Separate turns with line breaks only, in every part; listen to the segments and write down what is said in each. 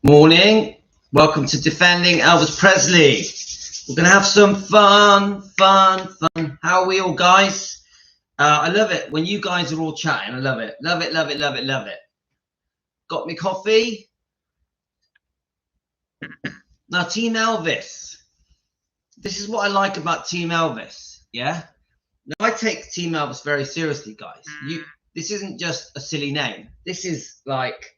Morning. Welcome to Defending Elvis Presley. We're going to have some fun. How are we all, guys? I love it when you guys are all chatting. I love it. Love it. Got me coffee? Now, Team Elvis. This is what I like about Team Elvis, yeah? Now, I take Team Elvis very seriously, guys. This isn't just a silly name. This is like...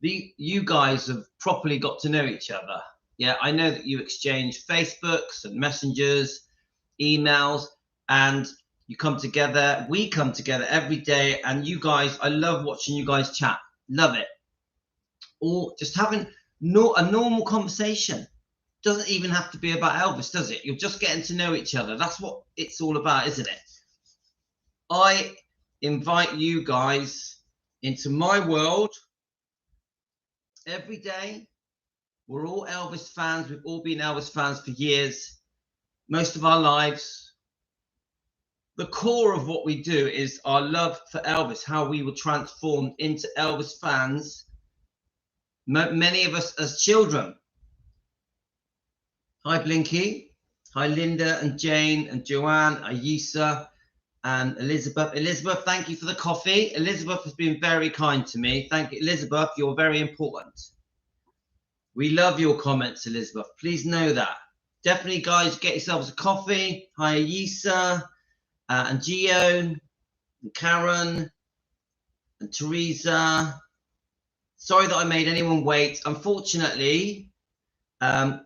you guys have properly got to know each other. Yeah, I know that you exchange Facebooks and messengers, emails, and you come together. We come together every day, and you guys, I love watching you guys chat. Love it. Or just having a normal conversation. Doesn't even have to be about Elvis, does it? You're just getting to know each other. That's what it's all about, isn't it? I invite you guys into my world. Every day, we're all Elvis fans. We've all been Elvis fans for years, most of our lives. The core of what we do is our love for Elvis, how we were transformed into Elvis fans, many of us as children. Hi, Blinky. Hi, Linda and Jane and Joanne, Ayisa and Elizabeth. Elizabeth, thank you for the coffee. Elizabeth has been very kind to me. Thank you, Elizabeth. You're very important. We love your comments, Elizabeth. Please know that. Definitely, guys, get yourselves a coffee. Hi, Ayisa and Gio and Karen and Teresa. Sorry that I made anyone wait. Unfortunately, the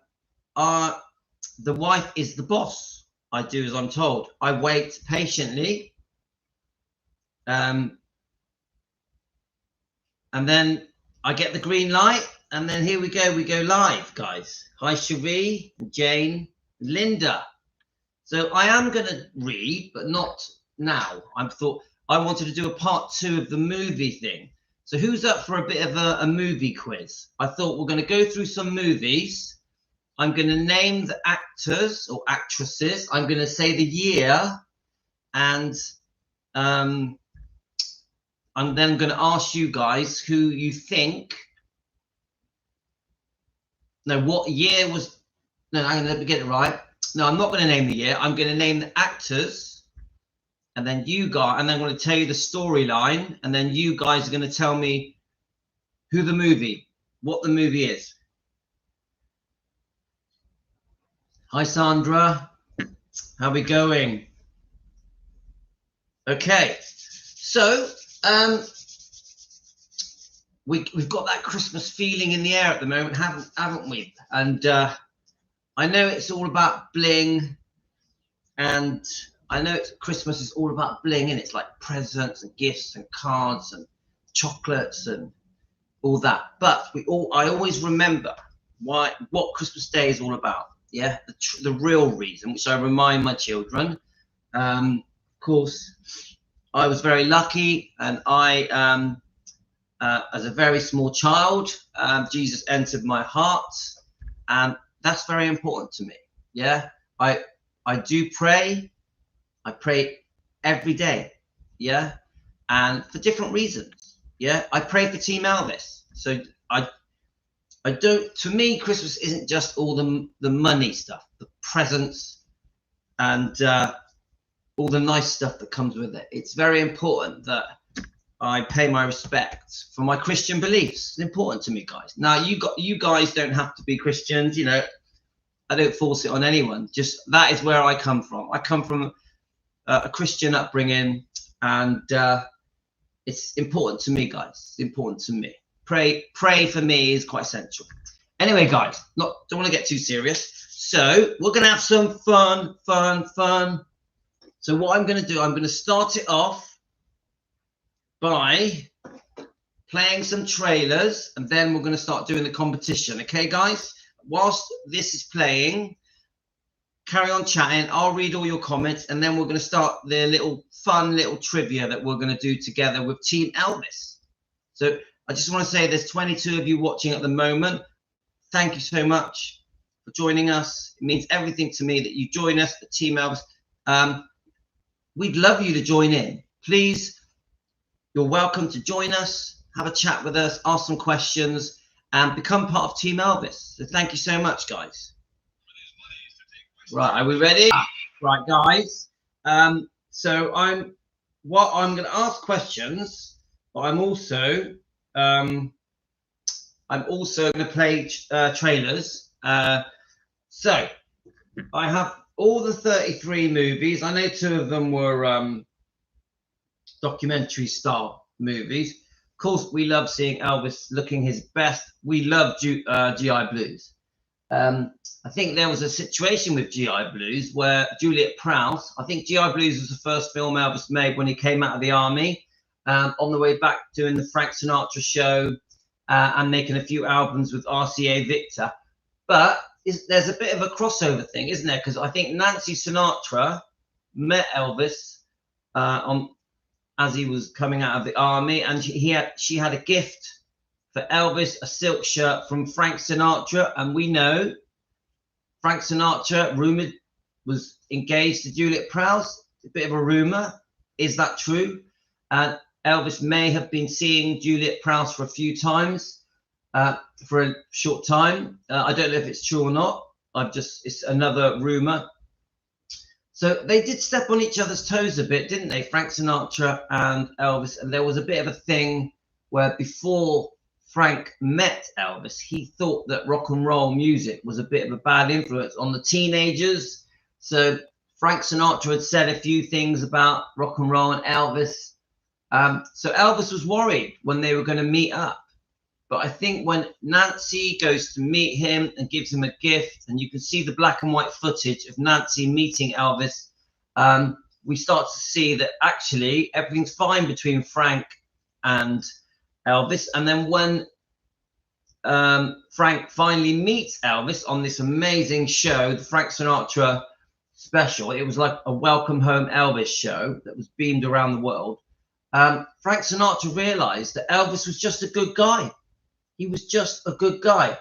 wife is the boss. I do as I'm told. I wait patiently. And then I get the green light. And then here we go live, guys. Hi, Cherie, Jane, Linda. So I am going to read, but not now. I thought I wanted to do a part 2 of the movie thing. So who's up for a bit of a movie quiz? I thought we're going to go through some movies. I'm going to name the actors or actresses. I'm going to say the year, and I'm then going to ask you guys who you think. No, what year was? No, I'm going to get it right. No, I'm not going to name the year. I'm going to name the actors, and then you guys, and then I'm going to tell you the storyline, and then you guys are going to tell me what the movie is. Hi, Sandra. How are we going? Okay, so we've got that Christmas feeling in the air at the moment, haven't we? And I know it's all about bling, and I know Christmas is all about bling, and it's like presents and gifts and cards and chocolates and all that. But I always remember what Christmas Day is all about. Yeah, the real reason, which I remind my children. Of course, I was very lucky, and I, as a very small child, Jesus entered my heart, and that's very important to me. Yeah, I do pray. I pray every day. Yeah, and for different reasons. Yeah, I pray for Team Elvis. So I don't. To me, Christmas isn't just all the money stuff, the presents, and all the nice stuff that comes with it. It's very important that I pay my respect for my Christian beliefs. It's important to me, guys. Now, you guys don't have to be Christians. You know, I don't force it on anyone. Just that is where I come from. I come from a Christian upbringing, and it's important to me, guys. It's important to me. Pray for me is quite essential. Anyway, guys, don't want to get too serious. So we're going to have some fun. So what I'm going to do, I'm going to start it off by playing some trailers, and then we're going to start doing the competition. Okay, guys? Whilst this is playing, carry on chatting. I'll read all your comments, and then we're going to start the fun little trivia that we're going to do together with Team Elvis. So I just want to say there's 22 of you watching at the moment. Thank you so much for joining us. It means everything to me that you join us at Team Elvis. We'd love you to join in. Please, you're welcome to join us, have a chat with us, ask some questions, and become part of Team Elvis. So thank you so much, guys. Right, are we ready? Right, guys. So I'm going to ask questions, but I'm also going to play trailers. So I have all the 33 movies. I know 2 of them were documentary style movies. Of course, we love seeing Elvis looking his best. We love GI Blues. I think there was a situation with GI Blues where Juliet Prowse, I think GI Blues was the first film Elvis made when he came out of the army, on the way back doing the Frank Sinatra show and making a few albums with RCA Victor. But there's a bit of a crossover thing, isn't there? Because I think Nancy Sinatra met Elvis as he was coming out of the army, and she had a gift for Elvis, a silk shirt from Frank Sinatra, and we know Frank Sinatra rumored was engaged to Juliet Prowse. A bit of a rumor. Is that true? And Elvis may have been seeing Juliet Prowse for a few times, for a short time. I don't know if it's true or not. It's another rumor. So they did step on each other's toes a bit, didn't they? Frank Sinatra and Elvis. And there was a bit of a thing where before Frank met Elvis, he thought that rock and roll music was a bit of a bad influence on the teenagers. So Frank Sinatra had said a few things about rock and roll and Elvis. So Elvis was worried when they were going to meet up. But I think when Nancy goes to meet him and gives him a gift, and you can see the black and white footage of Nancy meeting Elvis, we start to see that actually everything's fine between Frank and Elvis. And then when Frank finally meets Elvis on this amazing show, the Frank Sinatra special, it was like a Welcome Home Elvis show that was beamed around the world. Frank Sinatra realized that Elvis was just a good guy. He was just a good guy.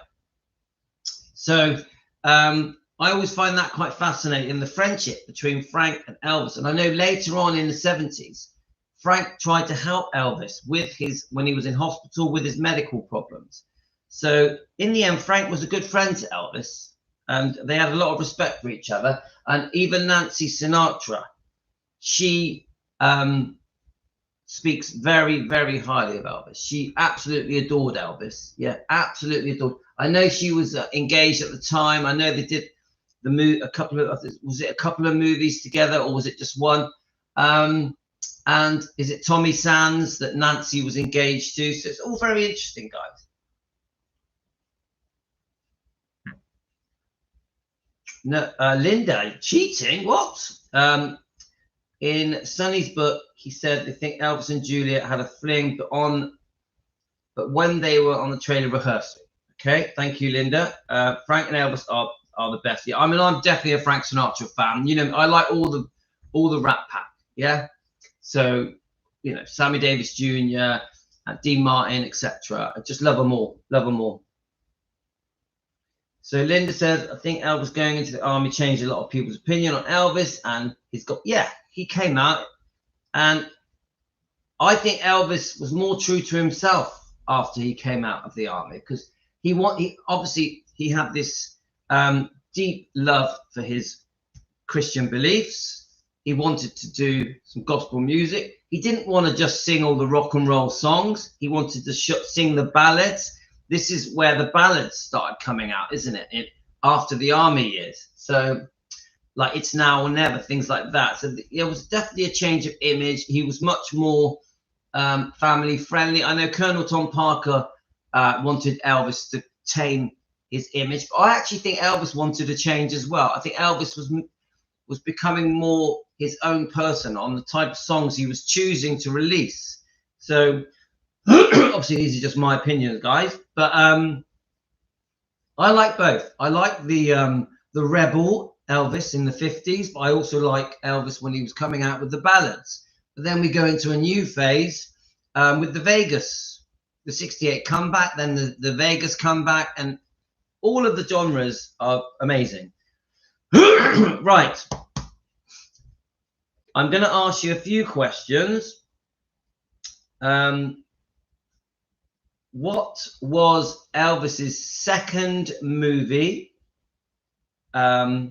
So I always find that quite fascinating, the friendship between Frank and Elvis. And I know later on in the 70s, Frank tried to help Elvis with when he was in hospital with his medical problems. So in the end, Frank was a good friend to Elvis, and they had a lot of respect for each other. And even Nancy Sinatra, she speaks very, very highly of Elvis. She absolutely adored Elvis. Yeah, absolutely adored. I know she was engaged at the time. I know they did a couple of movies together, or was it just one? And is it Tommy Sands that Nancy was engaged to? So it's all very interesting, guys. No, Linda, cheating? What? In Sonny's book, he said they think Elvis and Juliet had a fling, but when they were on the trailer rehearsing. Okay, thank you, Linda. Frank and Elvis are the best. Yeah, I mean, I'm definitely a Frank Sinatra fan. You know, I like all the Rat Pack. Yeah. So, you know, Sammy Davis Jr., Dean Martin, etc. I just love them all. Love them all. So Linda says, I think Elvis going into the army changed a lot of people's opinion on Elvis, and he came out, and I think Elvis was more true to himself after he came out of the army, because he obviously had this deep love for his Christian beliefs. He wanted to do some gospel music. He didn't want to just sing all the rock and roll songs. He wanted to sing the ballads. This is where the ballads started coming out, isn't it? After the army years. So, like, It's Now or Never, things like that. So there was definitely a change of image. He was much more family friendly. I know Colonel Tom Parker wanted Elvis to tame his image, but I actually think Elvis wanted a change as well. I think Elvis was becoming more his own person on the type of songs he was choosing to release. So obviously these are just my opinions, guys, but I like both. I like the rebel Elvis in the 50s, but I also like Elvis when he was coming out with the ballads. But then we go into a new phase with the 68 comeback, then the Vegas comeback, and all of the genres are amazing. Right. I'm going to ask you a few questions. What was Elvis's second movie? What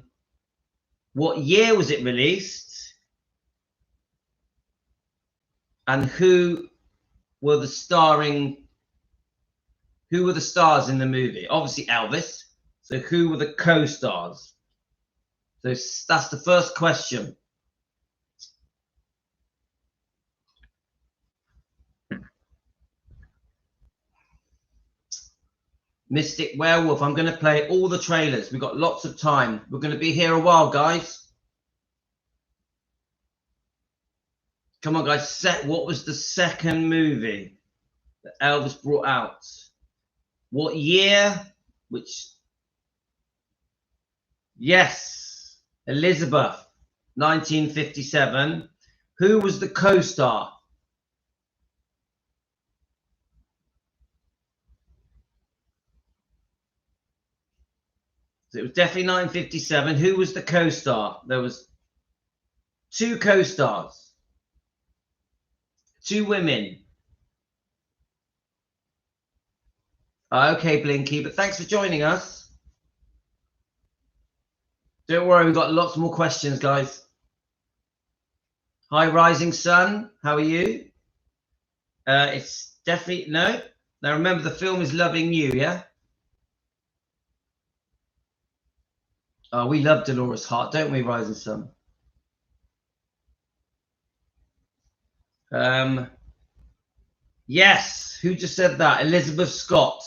year was it released? And who were the stars in the movie? Obviously Elvis. So who were the co-stars? So that's the first question. Mystic Werewolf. I'm going to play all the trailers. We've got lots of time. We're going to be here a while, guys. Come on, guys. What was the second movie that Elvis brought out? What year? Yes, Elizabeth, 1957. Who was the co-star? So it was definitely 1957. Who was the co-star? There was 2 co-stars, 2 women. Okay, Blinky, but thanks for joining us. Don't worry, we've got lots more questions, guys. Hi, Rising Sun. How are you? It's definitely no. Now remember, the film is Loving You, yeah? Oh, we love Dolores Hart, don't we, Rising Sun? Yes. Who just said that? Elizabeth Scott.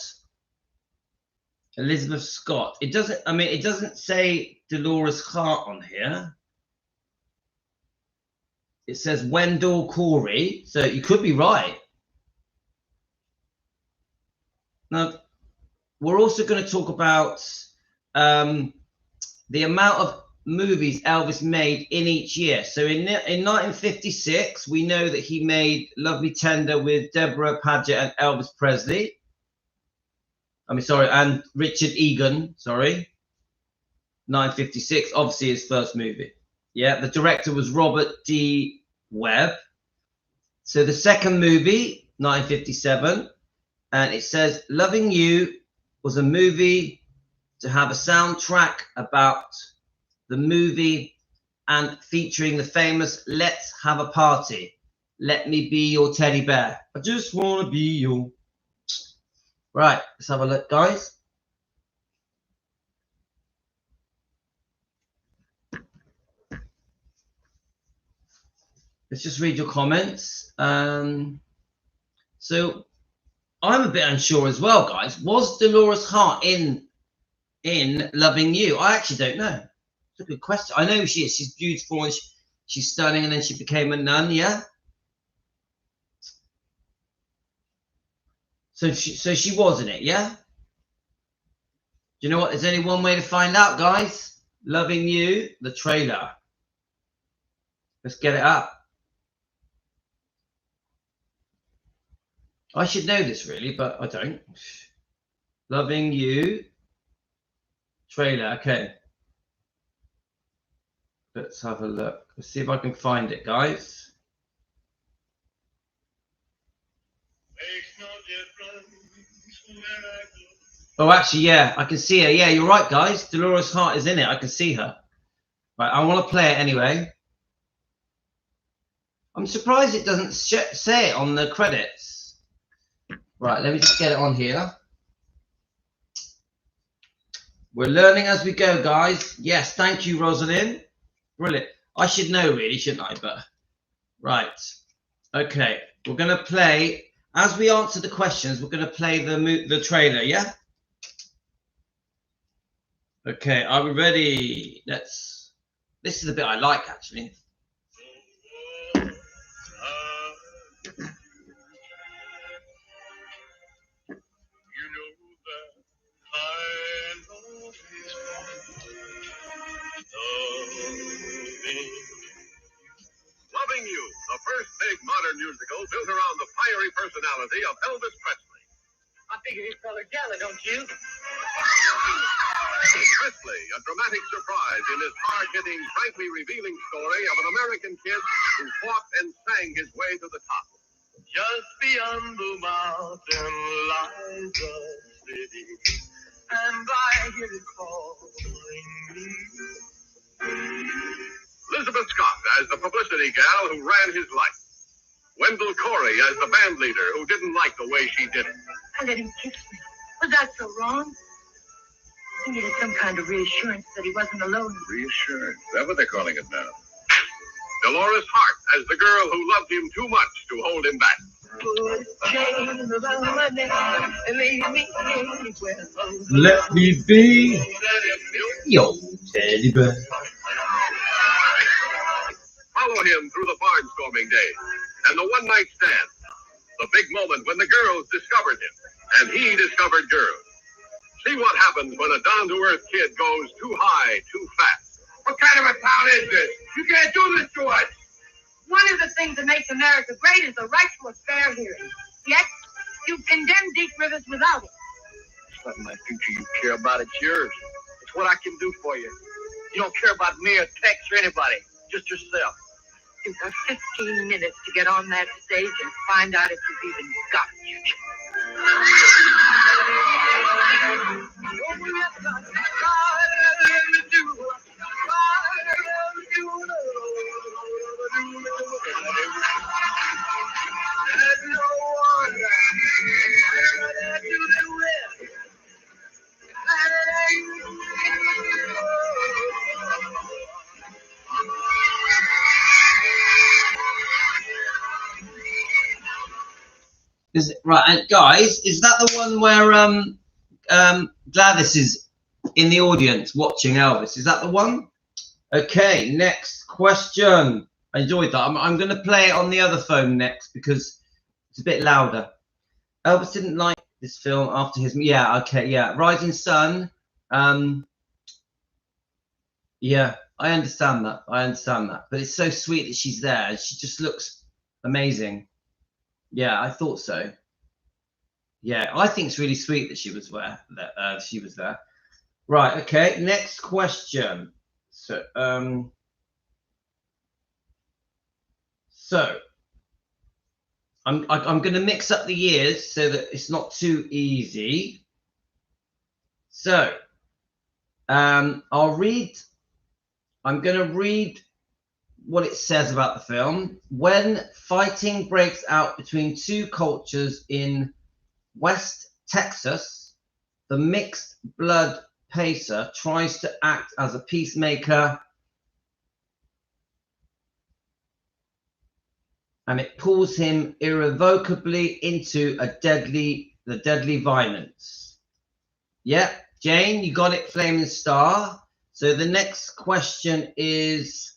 Elizabeth Scott. It doesn't. I mean, it doesn't say Dolores Hart on here. It says Wendell Corey, so you could be right. Now, we're also going to talk about the amount of movies Elvis made in each year. So in 1956, we know that he made Lovely Tender with Deborah Paget and Elvis Presley. And Richard Egan, 1956, obviously his first movie. Yeah, the director was Robert D. Webb. So the second movie, 1957, and it says Loving You was a movie to have a soundtrack about the movie and featuring the famous Let's Have a Party. Let me be your teddy bear. I just want to be your... Right, let's have a look, guys. Let's just read your comments. So I'm a bit unsure as well, guys. Was Dolores Hart in Loving You? I actually don't know. It's a good question. I know she is. She's beautiful and she's stunning, and then she became a nun. Yeah. So she was in it. Yeah. Do you know what? There's only one way to find out, guys. Loving You, the trailer. Let's get it up. I should know this really, but I don't. Loving You trailer. Okay. Let's have a look. Let's see if I can find it, guys. Oh, actually, yeah, I can see her. Yeah, you're right, guys. Dolores Hart is in it. I can see her. Right, I want to play it anyway. I'm surprised it doesn't say it on the credits. Right, let me just get it on here. We're learning as we go, guys. Yes, thank you, Rosalind. Brilliant. I should know, really, shouldn't I? But right. Okay, we're going to play, as we answer the questions, we're going to play the trailer, yeah? Okay, are we ready? This is the bit I like, actually.
Loving You, the first big modern musical built around the fiery personality of Elvis Presley.
I figure he's colored yellow, don't you?
Presley, a dramatic surprise in his hard-hitting, frankly revealing story of an American kid who fought and sang his way to the top. Just beyond the mountain lies a city, and I hear it calling me. Elizabeth Scott as the publicity gal who ran his life. Wendell Corey as the band leader who didn't like the way she did it.
I let him kiss me. Was that so wrong? He needed some kind of reassurance that he wasn't alone.
Reassurance? Is that what they're calling it now? Dolores Hart as the girl who loved him too much to hold him back.
Let me be your teddy bear.
Follow him through the barnstorming days and the one-night stand. The big moment when the girls discovered him and he discovered girls. See what happens when a down-to-earth kid goes too high, too fast. What kind of a town is this? You can't do this to us.
One of the things that makes America great is the right to a fair hearing. Yet, you condemn Deep Rivers without it.
It's not my future you care about, it's yours. It's what I can do for you. You don't care about me or Tex or anybody, just yourself.
You've got 15 minutes to get on that stage and find out if you've even got a future.
Is it right? And guys, is that the one where Gladys is in the audience watching Elvis? Is that the one? Okay, next question. I enjoyed that. I'm going to play it on the other phone next because it's a bit louder. Elvis didn't like this film after his Rising Sun. Yeah, I understand that. But it's so sweet that she's there. She just looks amazing. Yeah, I thought so. Yeah, I think it's really sweet that she was there. Right. Okay. Next question. So, I'm going to mix up the years so that it's not too easy. So, I'm going to read what it says about the film. When fighting breaks out between two cultures in West Texas, the mixed blood pacer tries to act as a peacemaker, and it pulls him irrevocably into the deadly violence. Yeah, Jane, you got it, Flaming Star. So the next question is,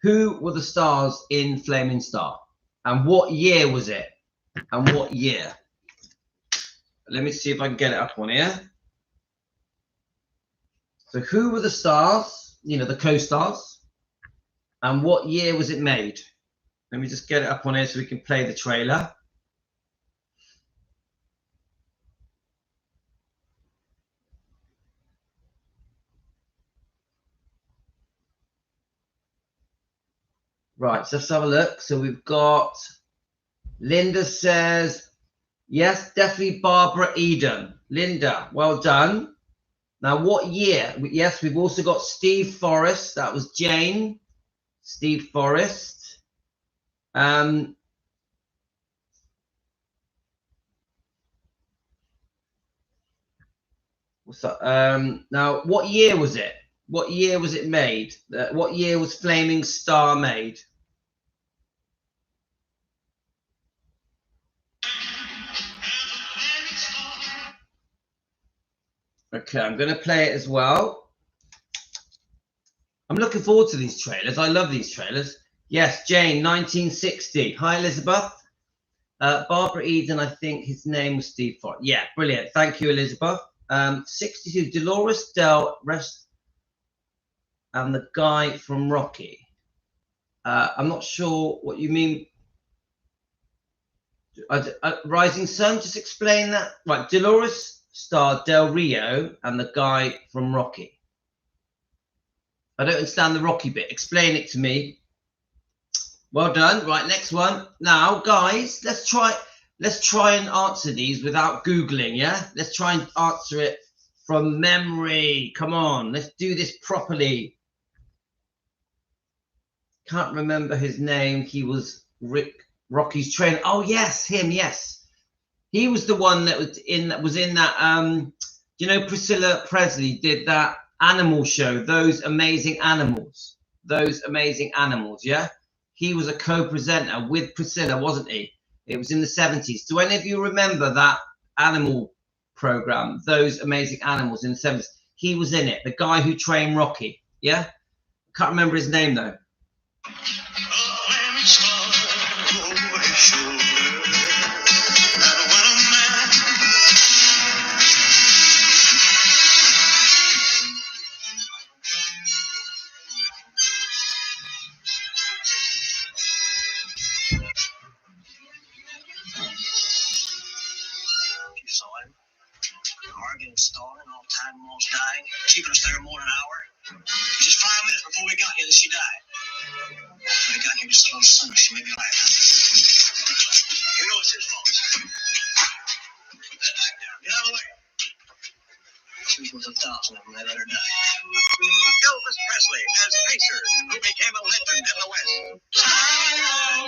who were the stars in Flaming Star? And what year was it? And what year? Let me see if I can get it up on here. So who were the stars, the co-stars? And what year was it made? Let me just get it up on here so we can play the trailer. Right, so let's have a look. So we've got Linda says, yes, definitely Barbara Eden. Linda, well done. Now, what year? Yes, we've also got Steve Forrest. That was Jane. Steve Forrest. What's that? Now, what year was it? What year was it made? What year was Flaming Star made? Okay, I'm going to play it as well. I'm looking forward to these trailers. I love these trailers. Yes, Jane, 1960. Hi, Elizabeth. Barbara Eden, I think his name was Steve Forrest. Yeah, brilliant. Thank you, Elizabeth. 62, Dolores Del Rest and the guy from Rocky. I'm not sure what you mean. Rising Sun, just explain that. Right, Dolores starred Del Rio and the guy from Rocky. I don't understand the Rocky bit. Explain it to me. Well done. Right, next one. Now, guys, let's try and answer these without Googling, yeah? Let's try and answer it from memory. Come on, let's do this properly. Can't remember his name. He was Rocky's trainer. Oh, yes, him, yes. He was the one that was in that, you know, Priscilla Presley did that animal show, Those Amazing Animals. Those Amazing Animals, yeah? He was a co-presenter with Priscilla, wasn't he? It was in the 70s. Do any of you remember that animal program, Those Amazing Animals in the 70s? He was in it, the guy who trained Rocky, yeah? Can't remember his name, though.
Stalling, all time almost dying, keeping us there more than an hour. Just 5 minutes before we got here that she died. When we got here just a little sooner, she made me laugh. You know it's his fault. Put that knife down. Get out of the way. She was worth 1,000 of them. They let her die.
Elvis Presley as Pacer, who became a legend in the West.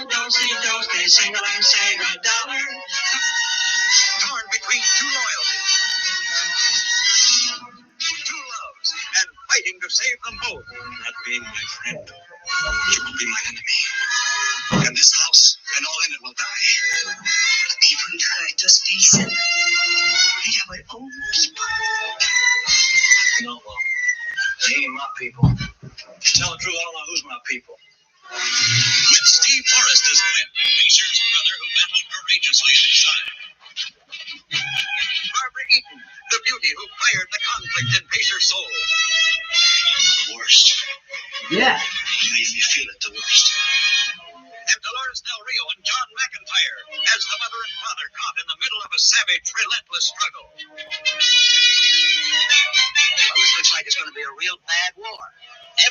Don't say, single and save a dollar.
Torn between two loyalties, two loves, and fighting to save them both.
Not being my friend, you will be my enemy. And this house and all in it will die. People try to face it. They have my own people. No, well, they ain't my people. To tell the truth, I don't know who's my people.
With Steve Forrest as Clint, Pacer's brother who battled courageously at his side. Barbara Eaton, the beauty who fired the conflict in Pacer's soul.
The worst.
Yeah.
You made me feel it the worst.
And Dolores Del Rio and John McIntyre as the mother and father caught in the middle of a savage, relentless struggle.
Well, this looks like it's going to be a real bad war.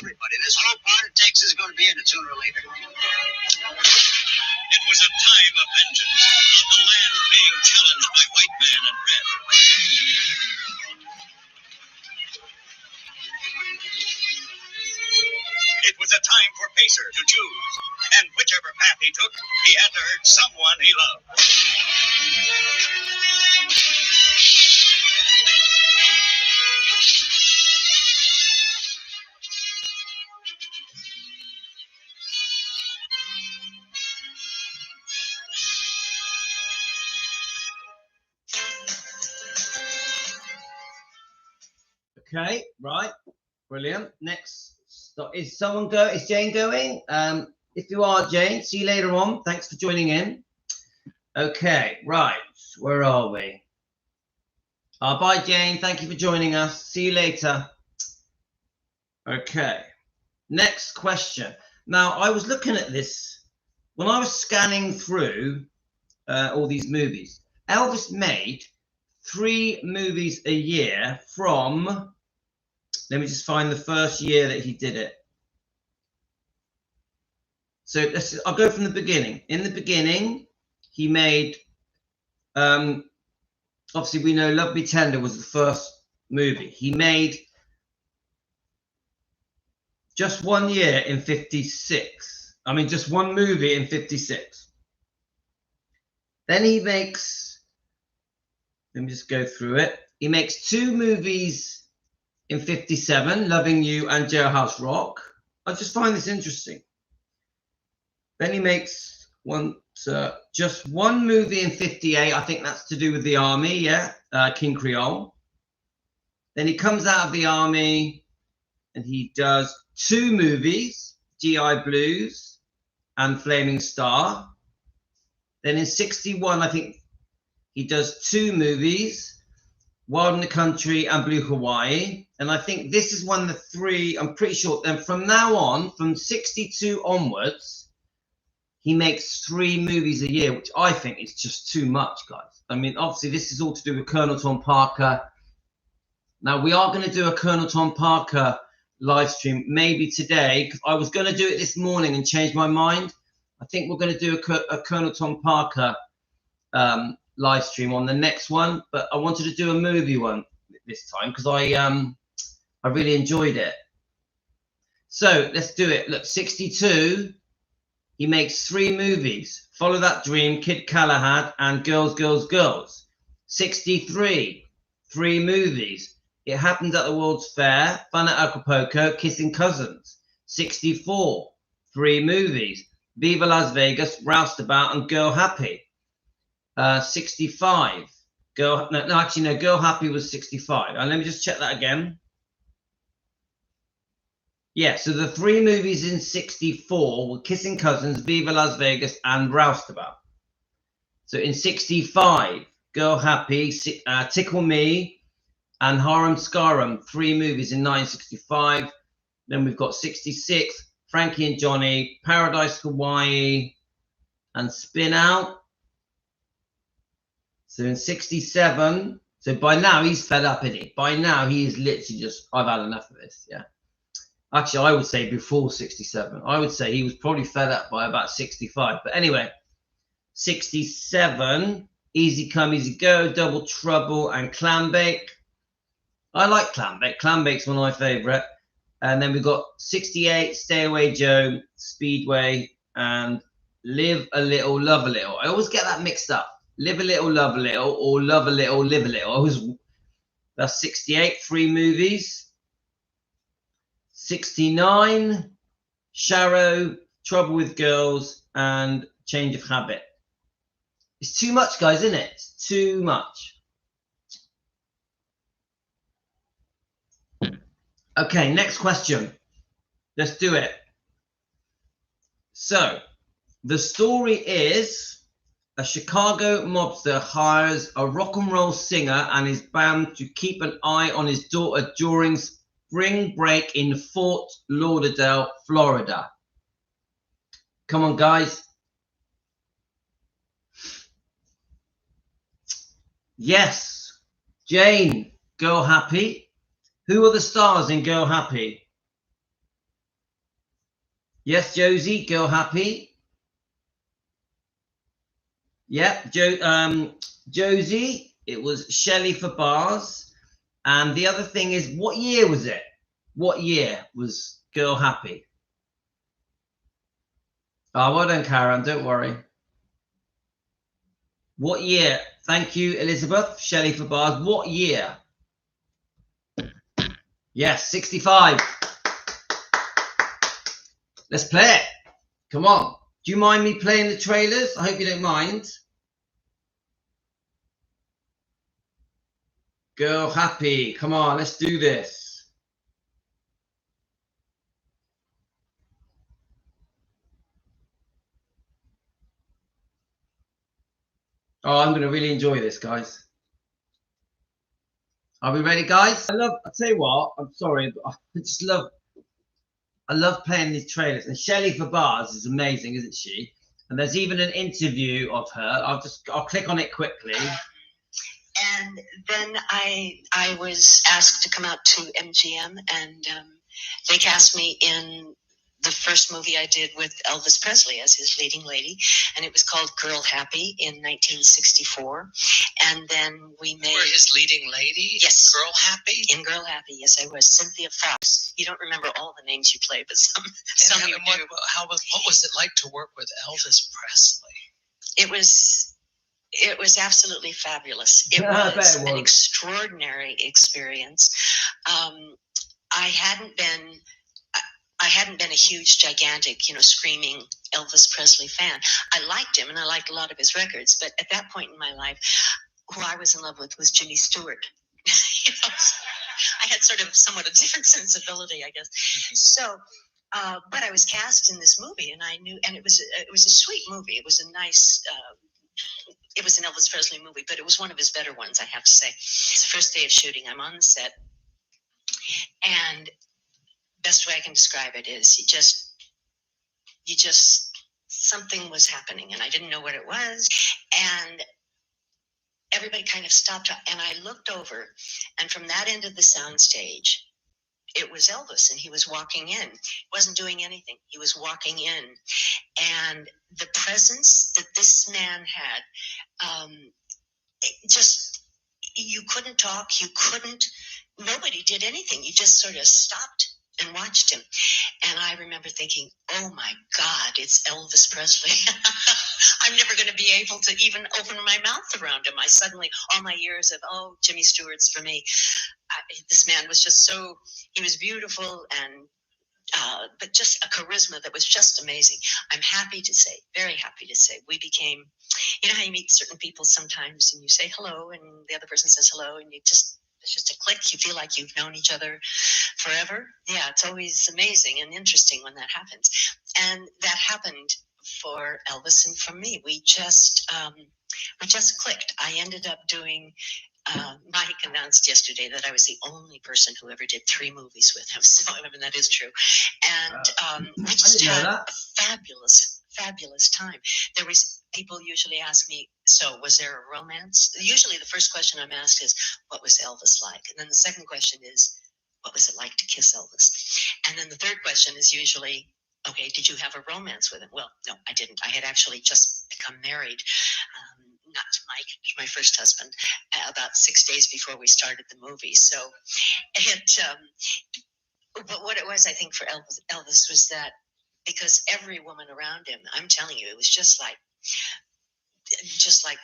Everybody in this whole part of Texas is going to be in it sooner or later.
It was a time of vengeance, of the land being challenged by white man and red. It was a time for Pacer to choose, and whichever path he took, he had to hurt someone he loved.
Okay, right, brilliant. Next stop. Is Jane going? If you are, Jane, see you later on. Thanks for joining in. Okay, right, where are we? Bye, Jane. Thank you for joining us. See you later. Okay, next question. Now, I was looking at this when I was scanning through all these movies. Elvis made 3 movies a year from, let me just find the first year that he did it. So I'll go from the beginning. In the beginning, he made, obviously we know Love Me Tender was the first movie. He made just 1 year in 56. I mean, just 1 movie in 56. Then he makes, let me just go through it. He makes 2 movies in 57, Loving You and Jailhouse Rock. I just find this interesting. Then he makes just 1 movie in 58. I think that's to do with the army, yeah, King Creole. Then he comes out of the army and he does 2 movies, GI Blues and Flaming Star. Then in 61, I think he does 2 movies, Wild in the Country and Blue Hawaii. And I think this is one of the 3, I'm pretty sure. Then from now on, from 62 onwards, he makes 3 movies a year, which I think is just too much, guys. I mean, obviously, this is all to do with Colonel Tom Parker. Now, we are going to do a Colonel Tom Parker live stream maybe today, because I was going to do it this morning and change my mind. I think we're going to do a Colonel Tom Parker live stream on the next one, but I wanted to do a movie one this time because I really enjoyed it. So let's do it. Look, 62, he makes 3 movies: Follow That Dream, Kid Galahad, and Girls, Girls, Girls. 63, 3 movies: It Happened at the World's Fair, Fun at Acapulco, Kissing Cousins. 64, 3 movies: Viva Las Vegas, Roustabout, and Girl Happy. 65, Girl Happy was 65. And let me just check that again. Yeah, so the 3 movies in 64 were Kissing Cousins, Viva Las Vegas, and Roustabout. So in 65, Girl Happy, Tickle Me, and Harem Scarum, 3 movies in 1965. Then we've got 66, Frankie and Johnny, Paradise Hawaii, and Spin Out. So in 67, so by now he's fed up, isn't he? By now he is literally just, I've had enough of this, yeah. Actually, I would say before 67. I would say he was probably fed up by about 65. But anyway, 67, Easy Come, Easy Go, Double Trouble, and Clambake. I like Clambake. Clambake's one of my favourite. And then we've got 68, Stay Away Joe, Speedway, and Live a Little, Love a Little. I always get that mixed up. Live a Little, Love a Little, or Love a Little, Live a Little. That's 68, 3 movies. 69, Sharrow, Trouble with Girls, and Change of Habit. It's too much, guys, isn't it? It's too much. Okay, next question. Let's do it. So, the story is a Chicago mobster hires a rock and roll singer and his band to keep an eye on his daughter during spring break in Fort Lauderdale, Florida. Come on, guys. Yes. Jane, Girl Happy. Who are the stars in Girl Happy? Yes, Josie, Girl Happy. Yep, Josie, it was Shelley for bars. And the other thing is, what year was it? What year was Girl Happy? Oh, well done, Karen. Don't worry. What year? Thank you, Elizabeth. Shelley for bars. What year? Yes, 65. Let's play it. Come on. Do you mind me playing the trailers? I hope you don't mind. Girl Happy, come on, let's do this. Oh, I'm going to really enjoy this, guys. Are we ready, guys? I'll tell you what, I'm sorry, but I love playing these trailers. And Shelley for bars is amazing, isn't she? And there's even an interview of her. I'll click on it quickly.
And then I was asked to come out to MGM, and they cast me in the first movie I did with Elvis Presley as his leading lady, and it was called Girl Happy in 1964. And then we made... You were his leading lady? Yes. Girl Happy? In Girl Happy, yes, I was. Cynthia Fox. You don't remember all the names you play, but some you do. What was it like to work with Elvis Presley? It was absolutely fabulous. It was an extraordinary experience. I hadn't been a huge, gigantic, screaming Elvis Presley fan. I liked him and I liked a lot of his records, but at that point in my life, who I was in love with was Jimmy Stewart. I had sort of somewhat a different sensibility, I guess. Mm-hmm. So, but I was cast in this movie, and I knew, and it was a sweet movie. It was a nice. It was an Elvis Presley movie, but it was one of his better ones, I have to say. It's the first day of shooting. I'm on the set, and best way I can describe it is you just something was happening, and I didn't know what it was, and everybody kind of stopped, and I looked over, and from that end of the soundstage, it was Elvis, and he was walking in. He wasn't doing anything. He was walking in. And the presence that this man had, just, you couldn't talk. Nobody did anything. You just sort of stopped and watched him. And I remember thinking, oh my God, it's Elvis Presley. I'm never going to be able to even open my mouth around him. I suddenly, all my years of, Jimmy Stewart's for me. This man was just he was beautiful and, but just a charisma that was just amazing. I'm happy to say, very happy to say, we became, you know how you meet certain people sometimes and you say hello and the other person says hello and it's just a click. You feel like you've known each other forever. Yeah, it's always amazing and interesting when that happens. And that happened for Elvis and for me. We just clicked. I ended up doing, Mike announced yesterday that I was the only person who ever did 3 movies with him. So, I mean, that is true. And we just had a fabulous time. People usually ask me, so was there a romance? Usually the first question I'm asked is, what was Elvis like? And then the second question is, what was it like to kiss Elvis? And then the third question is usually, okay, did you have a romance with him? Well, no, I didn't. I had actually just become married, not to Mike, my first husband, about 6 days before we started the movie. So but what it was, I think, for Elvis was that because every woman around him, I'm telling you, it was just like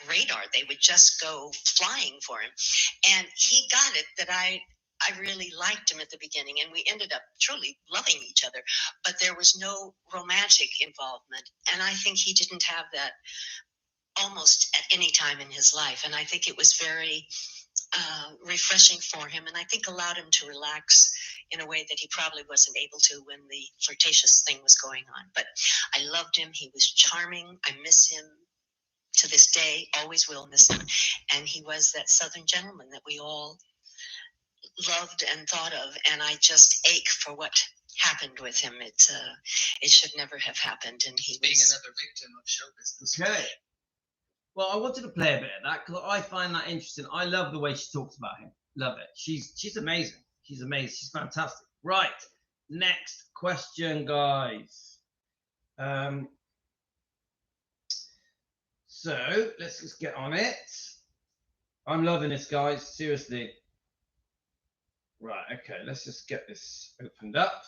radar. They would just go flying for him. And he got it that I really liked him at the beginning, and we ended up truly loving each other, but there was no romantic involvement. And I think he didn't have that almost at any time in his life. And I think it was very refreshing for him, and I think allowed him to relax in a way that he probably wasn't able to when the flirtatious thing was going on. But I loved him. He was charming. I miss him to this day, always will miss him. And he was that Southern gentleman that we all loved and thought of. And I just ache for what happened with him. It should never have happened. And he
being
was
another victim of show business.
Okay. Well, I wanted to play a bit of that because I find that interesting. I love the way she talks about him. Love it. She's amazing. She's amazing. She's fantastic. Right. Next question, guys. So let's just get on it. I'm loving this, guys. Seriously. Right. Okay. Let's just get this opened up.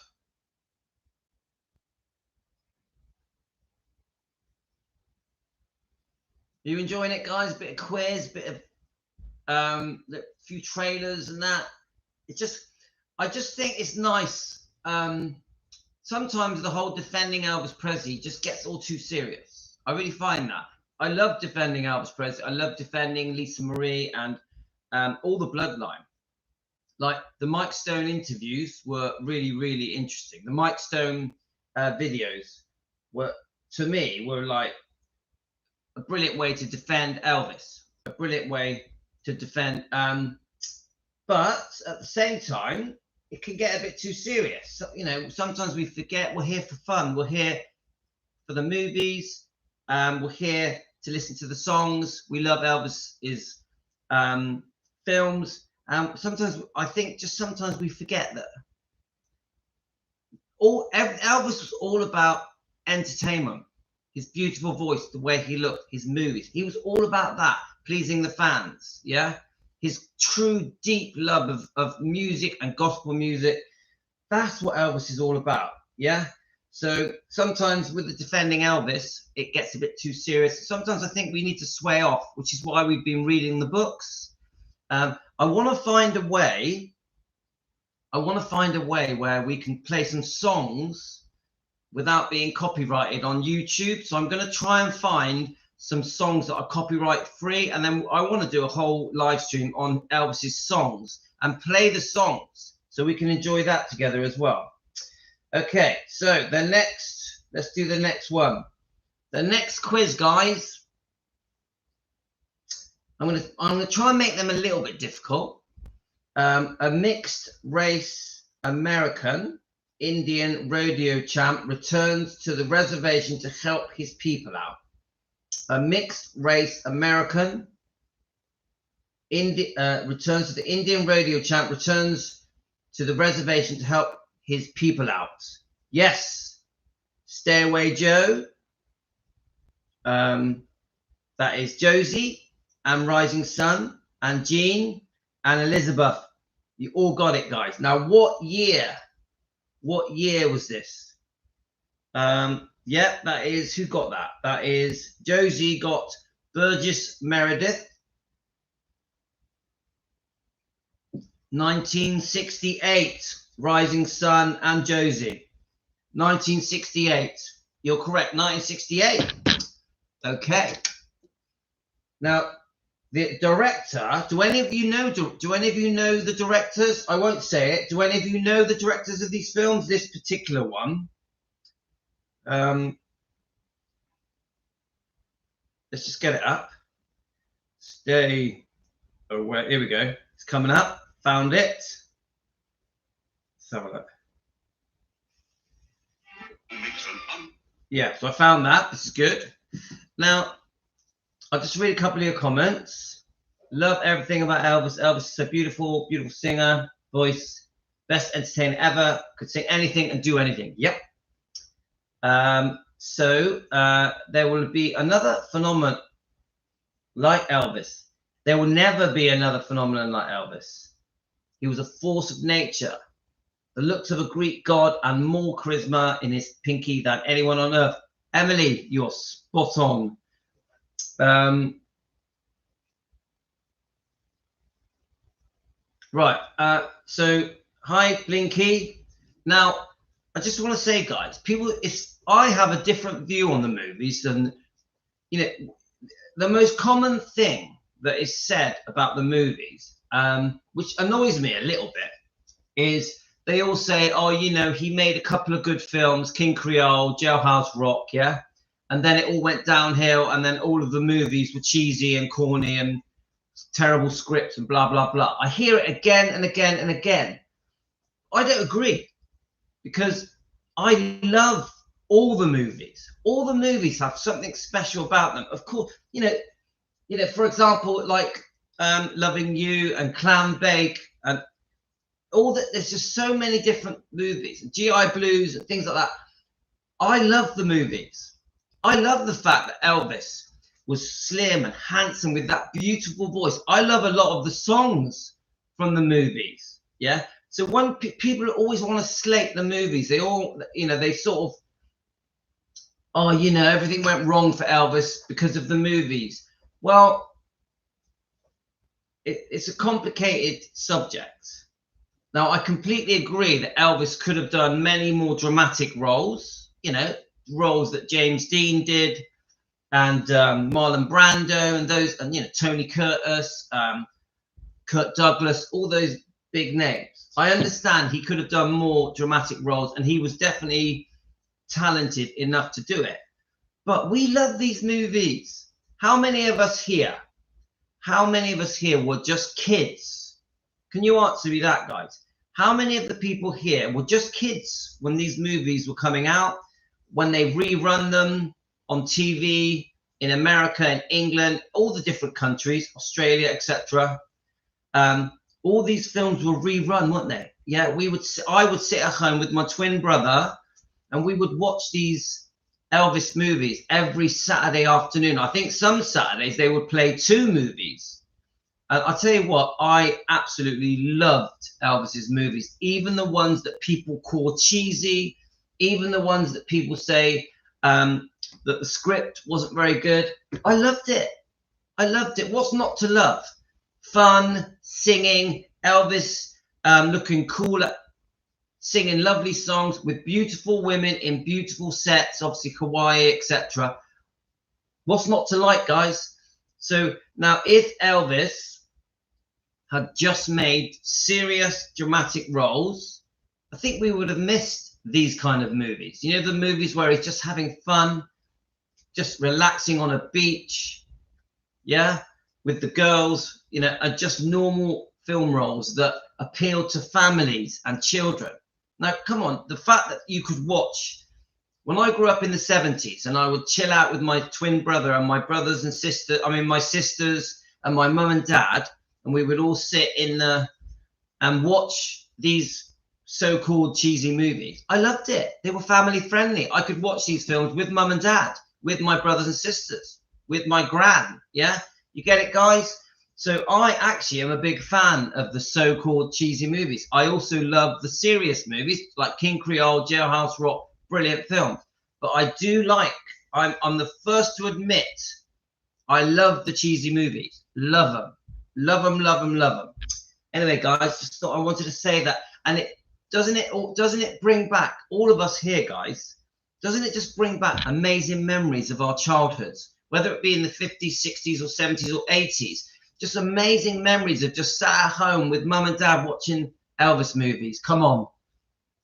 Are you enjoying it, guys? A bit of quiz, bit of a few trailers and that. I just think it's nice. Sometimes the whole defending Elvis Presley just gets all too serious. I really find that. I love defending Elvis Presley. I love defending Lisa Marie and all the bloodline. Like the Mike Stone interviews were really, really interesting. The Mike Stone videos were, to me, were like a brilliant way to defend Elvis, a brilliant way to defend. But at the same time, it can get a bit too serious. So, you know, sometimes we forget we're here for fun. We're here for the movies. We're here to listen to the songs. We love Elvis's films. Sometimes I think sometimes we forget that Elvis was all about entertainment. His beautiful voice, the way he looked, his movies. He was all about that, pleasing the fans. Yeah. His true deep love of music and gospel music. That's what Elvis is all about. Yeah. So sometimes with the defending Elvis, it gets a bit too serious. Sometimes I think we need to sway off, which is why we've been reading the books. I want to find a way. Where we can play some songs without being copyrighted on YouTube. So I'm going to try and find some songs that are copyright free, and then I want to do a whole live stream on Elvis's songs and play the songs so we can enjoy that together as well. Okay, so let's do the next one. The next quiz, guys. I'm gonna try and make them a little bit difficult. A mixed race American Indian rodeo champ returns to the reservation to help his people out. A mixed race American returns to the Indian rodeo champ returns to the reservation to help his people out. Yes, Stay Away Joe. That is Josie and Rising Sun and Jean and Elizabeth. You all got it, guys. Now, what year? What year was this? Yeah, that is, who got that? That is, Josie got Burgess Meredith. 1968, Rising Sun and Josie. 1968. You're correct, 1968. Okay. Now, the director, do any of you know the directors? I won't say it. Do any of you know the directors of these films? This particular one. Let's just get it up. Stay Away. Here we go. It's coming up. Found it. Let's have a look. Yeah, so I found that. This is good. Now, I'll just read a couple of your comments. Love everything about Elvis. Elvis is a beautiful, beautiful singer, voice, best entertainer ever. Could sing anything and do anything. Yep. So there will be another phenomenon like Elvis. There will never be another phenomenon like Elvis. He was a force of nature, the looks of a Greek god, and more charisma in his pinky than anyone on earth. Emily, you're spot on. Right. So, hi, Blinky. Now, I just want to say, guys, I have a different view on the movies than, the most common thing that is said about the movies, which annoys me a little bit, is they all say, oh, he made a couple of good films, King Creole, Jailhouse Rock, yeah? And then it all went downhill, and then all of the movies were cheesy and corny and terrible scripts and blah, blah, blah. I hear it again and again and again. I don't agree, because I love all the movies. All the movies have something special about them. Of course, for example, like Loving You and Clam Bake and all that. There's just so many different movies, GI Blues and things like that. I love the movies. I love the fact that Elvis was slim and handsome with that beautiful voice. I love a lot of the songs from the movies. Yeah. So when people always want to slate the movies, they all, they sort of, everything went wrong for Elvis because of the movies. Well, it's a complicated subject. Now, I completely agree that Elvis could have done many more dramatic roles, roles that James Dean did, and Marlon Brando, and those, and Tony Curtis, Kirk Douglas, all those big names. I understand he could have done more dramatic roles, and he was definitely talented enough to do it. But we love these movies. How many of us here were just kids? Can you answer me that, guys? How many of the people here were just kids when these movies were coming out, when they rerun them on TV in America and England, all the different countries, Australia, etc.? All these films were rerun, weren't they? Yeah, I would sit at home with my twin brother, and we would watch these Elvis movies every Saturday afternoon. I think some Saturdays they would play 2 movies. And I'll tell you what, I absolutely loved Elvis's movies, even the ones that people call cheesy, even the ones that people say that the script wasn't very good. I loved it. I loved it. What's not to love? Fun, singing, Elvis looking cool, singing lovely songs with beautiful women in beautiful sets, obviously Hawaii, etc. What's not to like, guys? So now, if Elvis had just made serious dramatic roles, I think we would have missed these kind of movies. The movies where he's just having fun, just relaxing on a beach, yeah, with the girls, are just normal film roles that appeal to families and children. Now, come on, the fact that you could watch, when I grew up in the 70s and I would chill out with my twin brother and my brothers and sisters, my sisters and my mum and dad, and we would all sit and watch these so-called cheesy movies. I loved it. They were family friendly. I could watch these films with mum and dad, with my brothers and sisters, with my gran. Yeah, you get it, guys? So I actually am a big fan of the so-called cheesy movies. I also love the serious movies like King Creole, Jailhouse Rock, brilliant films. But I do like, I'm the first to admit, I love the cheesy movies. Love them. Love them, love them, love them. Anyway, guys, just thought I wanted to say that. And it doesn't it bring back all of us here, guys? Doesn't it just bring back amazing memories of our childhoods, whether it be in the 50s, 60s, or 70s, or 80s? Just amazing memories of just sat at home with mum and dad watching Elvis movies. Come on.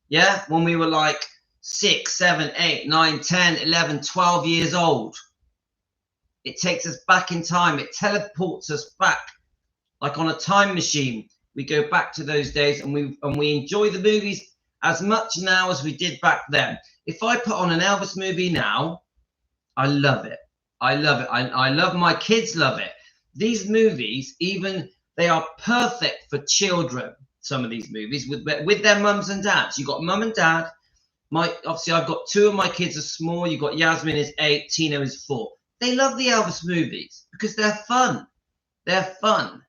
Yeah, when we were like 6, 7, 8, 9, 10, 11, 12 years old. It takes us back in time. It teleports us back like on a time machine. We go back to those days, and we enjoy the movies as much now as we did back then. If I put on an Elvis movie now, I love it. I love it. I love, my kids love it. These movies, even, they are perfect for children. Some of these movies with their mums and dads. You got mum and dad. Obviously, I've got 2 of my kids are small. You got Yasmin is 8, Tino is 4. They love the Elvis movies because they're fun. They're fun.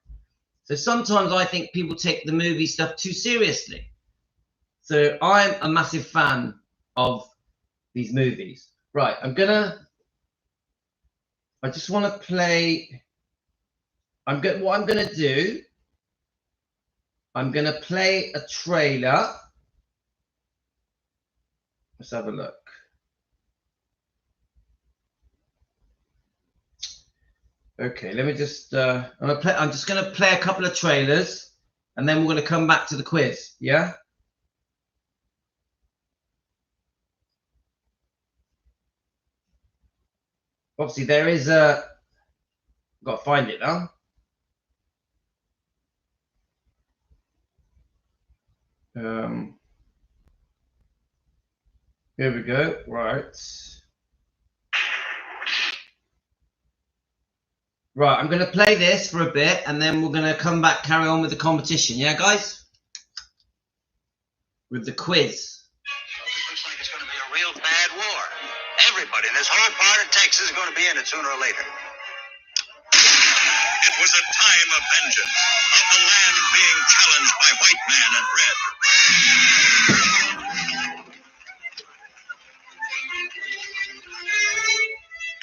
So sometimes I think people take the movie stuff too seriously. So I'm a massive fan of these movies. Right, I just want to play. What I'm gonna do, I'm gonna play a trailer. Let's have a look. Okay, let me just. I'm just gonna play a couple of trailers, and then we're gonna come back to the quiz. Yeah. Obviously, there is a. Got to find it now. Here we go. Right. Right, I'm going to play this for a bit, and then we're going to come back, carry on with the competition. Yeah, guys? With the quiz.
Well, this looks like it's going to be a real bad war. Everybody in this whole part of Texas is going to be in it sooner or later.
It was a time of vengeance, of the land being challenged by white man and red.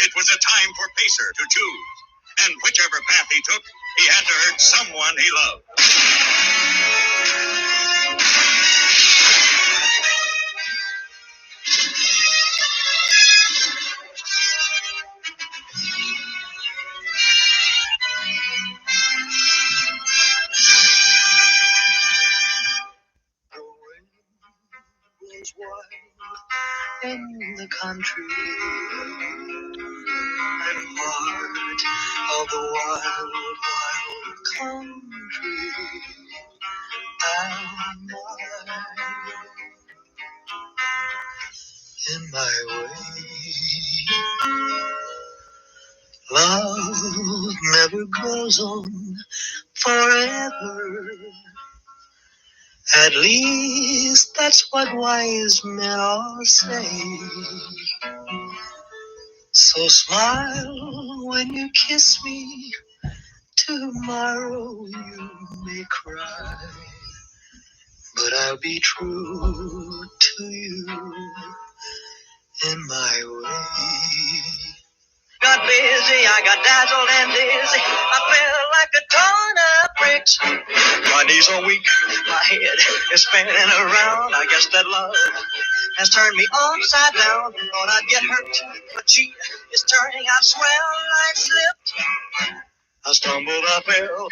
It was a time for Pacer to choose, and whichever path he took, he had to hurt someone he loved.
In the country, I'm part of the wild, wild country. I'm in my way. Love never goes on forever. At least that's what wise men all say. So smile when you kiss me. Tomorrow you may cry, but I'll be true to you in my way. Got busy, I got dazzled and dizzy. I felt like a ton of bricks. My knees are weak, my head is spinning around. I guess that love has turned me upside down. Thought I'd get hurt, but she is turning out swell. I slipped, I stumbled, I fell.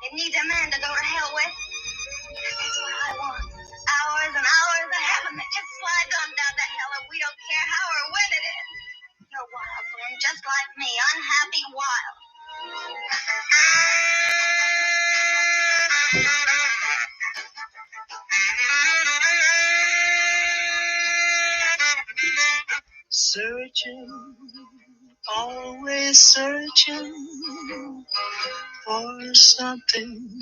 It needs a man to go to hell with. That's what I want. Hours and hours of heaven that just slides on down to hell, and we don't care how or when it is. You're wild, Glenn, just like me, unhappy wild.
for something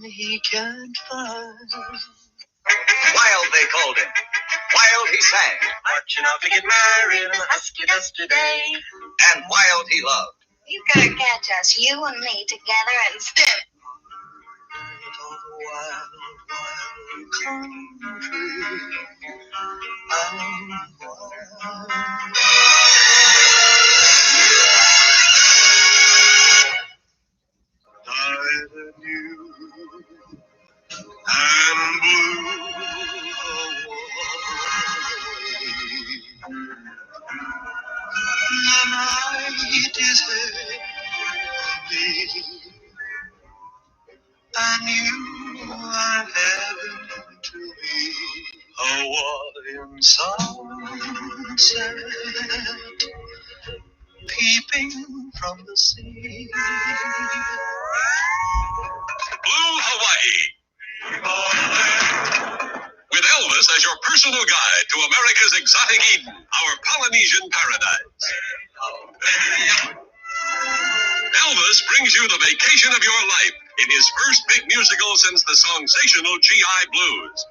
he can't find.
Wild, they called him. Wild, he sang.
Marching off to get married on a husky dusty day.
And wild, he loved.
You gotta catch us, you and me, together and stiff.
Of the wild, wild country. I'm wild. Neither new and blue the night is heavy, and you are heaven to me. A Hawaiian sunset peeping from the sea.
Blue Hawaii. With Elvis as your personal guide to America's exotic Eden, our Polynesian paradise. Elvis brings you the vacation of your life in his first big musical since the sensational G.I. Blues.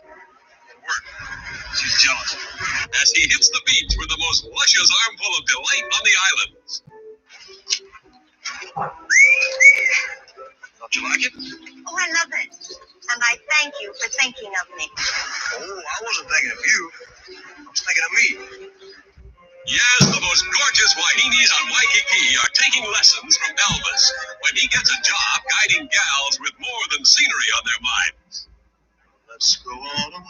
She's jealous.
As he hits the beach with the most luscious armful of delight on the islands.
Don't you like it?
Oh, I love it. And I thank you for thinking of me.
Oh, I wasn't thinking of you. I was thinking of me.
Yes, the most gorgeous Wahinis on Waikiki are taking lessons from Elvis when he gets a job guiding gals with more than scenery on their minds.
Let's go on a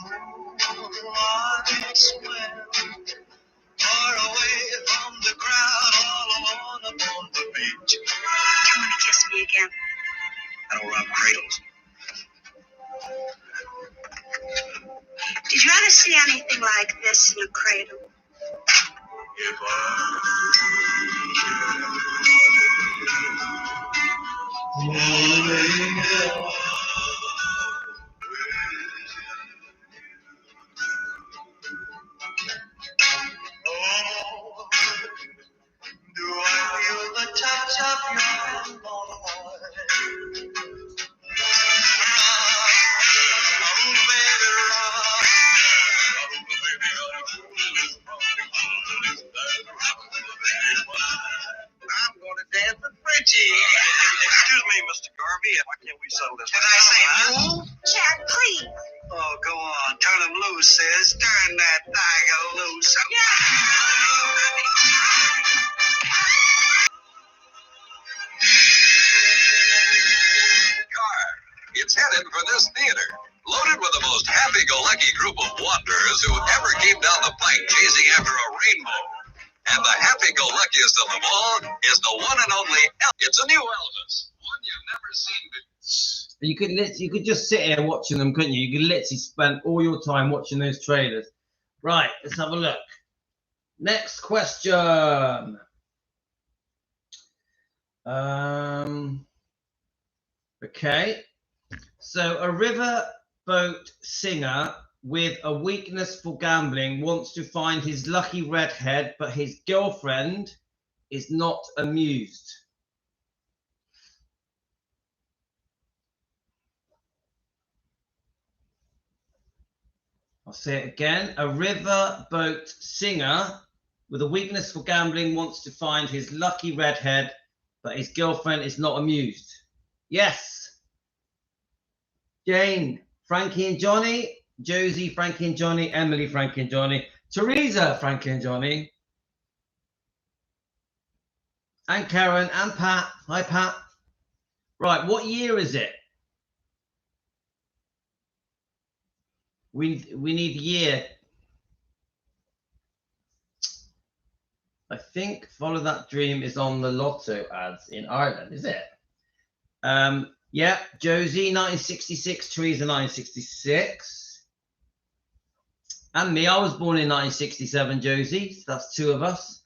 moonlight swim, far away from the crowd, all alone upon the beach.
Do you want to kiss me again?
I don't rob cradles.
Did you ever see anything like this in a cradle?
If oh, do I feel the touch of your hand on my heart? I'm going to dance with Frenchie. Excuse me, Mr. Garvey. Why can't we settle this?
Did I say move? Chad, please.
Oh, go on. Turn him loose, sis. Turn that tiger loose.
Car. It's headed for this theater, loaded with the most happy-go-lucky group of wanderers who ever came down the pike chasing after a rainbow. And the happy-go-luckiest of them all is the one and only Elvis. It's a new Elvis, one you've never seen before.
You could just sit here watching them, couldn't you? You could literally spend all your time watching those trailers. Right, let's have a look. Next question. Okay. So a riverboat singer with a weakness for gambling wants to find his lucky redhead, but his girlfriend is not amused. I'll say it again. A riverboat singer with a weakness for gambling wants to find his lucky redhead, but his girlfriend is not amused. Yes. Jane, Frankie and Johnny. Josie, Frankie and Johnny. Emily, Frankie and Johnny. Teresa, Frankie and Johnny. And Karen and Pat. Hi, Pat. Right, what year is it? We need year. I think Follow That Dream is on the lotto ads in Ireland, is it? Yeah, Josie, 1966, Teresa, 1966. And me, I was born in 1967, Josie. So that's two of us.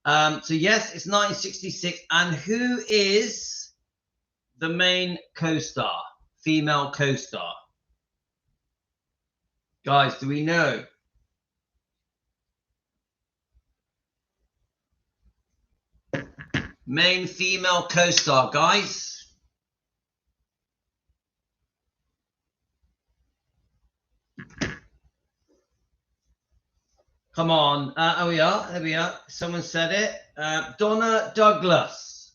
So yes, it's 1966. And who is the main co-star, female co-star? Guys, do we know? Main female co-star, guys. Come on. Oh, we are. There we are. Someone said it. Donna Douglas.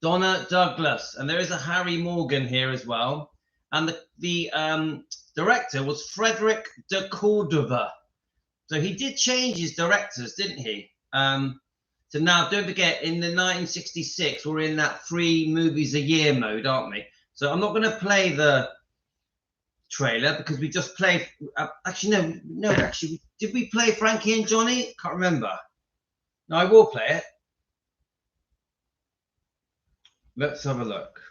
Donna Douglas. And there is a Harry Morgan here as well. And the director was Frederick de Cordova. So he did change his directors, didn't he? So now, don't forget, in the 1966, we're in that 3 movies a year mode, aren't we? So I'm not going to play the trailer because we just played. Actually, no. Actually, did we play Frankie and Johnny? Can't remember. No, I will play it. Let's have a look.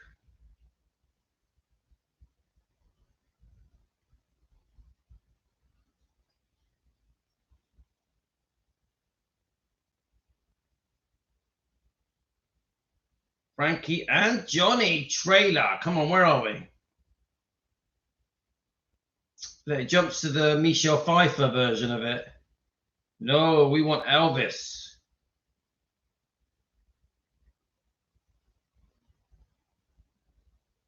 Frankie and Johnny trailer. Come on, where are we? It jumps to the Michelle Pfeiffer version of it. No, we want Elvis.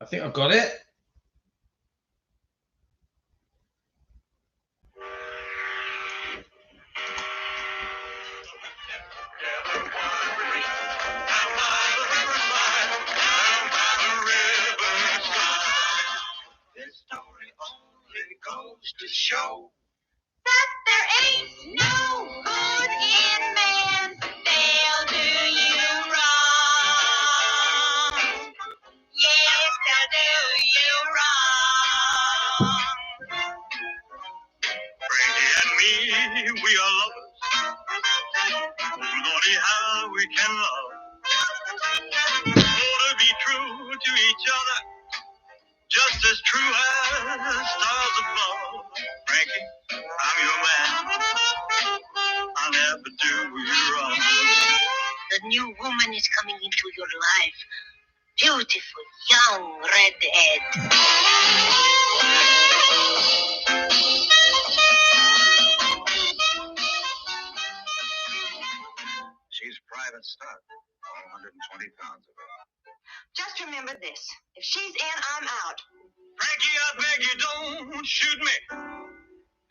I think I've got it.
This story only goes to show
That there ain't no good in man. They'll do you wrong. Yes, they'll do you wrong.
Frankie and me, we are lovers. Lordy, how we can love. Oh, to be true to each other, just as true as stars above. Frankie, I'm your man. I'll never do you wrong.
The new woman is coming into your life. Beautiful, young redhead.
She's private stock, all 120 pounds of her.
Just remember this. If she's in, I'm out.
Frankie, I beg you, don't shoot me.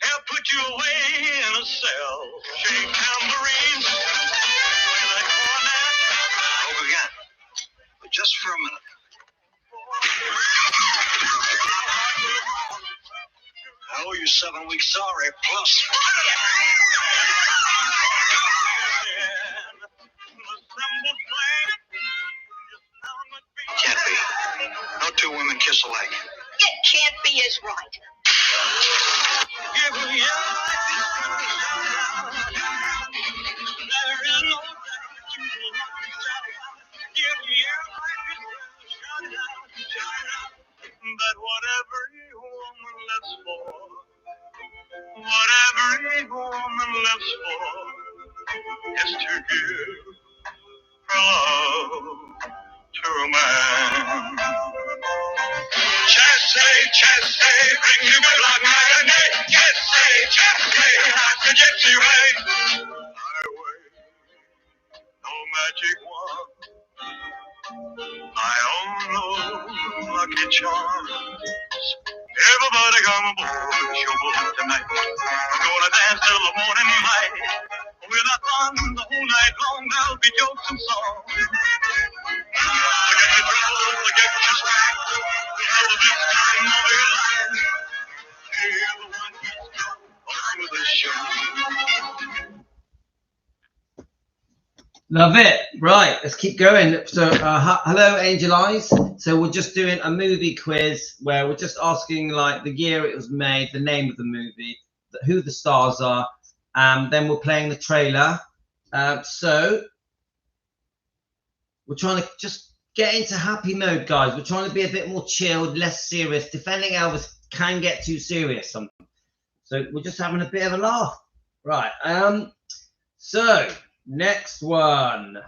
I'll put you away in a cell. Shake tambourines, play that cornet. Over again, but just for a minute. I owe you 7 weeks salary plus. Can't be. No 2 women kiss alike.
It can't be is right.
Give me your life. There is no doubt you will not be satisfied. Give me your life. But whatever a woman lives for, whatever a woman lives for, is to give her love to a man. Chasse, bring you good luck night and day. Chasse, that's the gypsy way. Highway, no magic wand. I own no lucky charms. Everybody come aboard the showboat tonight. We're gonna dance till the morning light. We'll have fun the whole night long. There'll be jokes and songs. Forget your troubles, forget your strife. We'll have the best time of your life. Everyone gets go on with the show.
Love it. Right, let's keep going. So, hello, Angel Eyes. So we're just doing a movie quiz where we're just asking like the year it was made, the name of the movie, who the stars are, then we're playing the trailer. So we're trying to just get into happy mode, guys. We're trying to be a bit more chilled, less serious. Defending Elvis can get too serious sometimes. So we're just having a bit of a laugh. Right. So next one.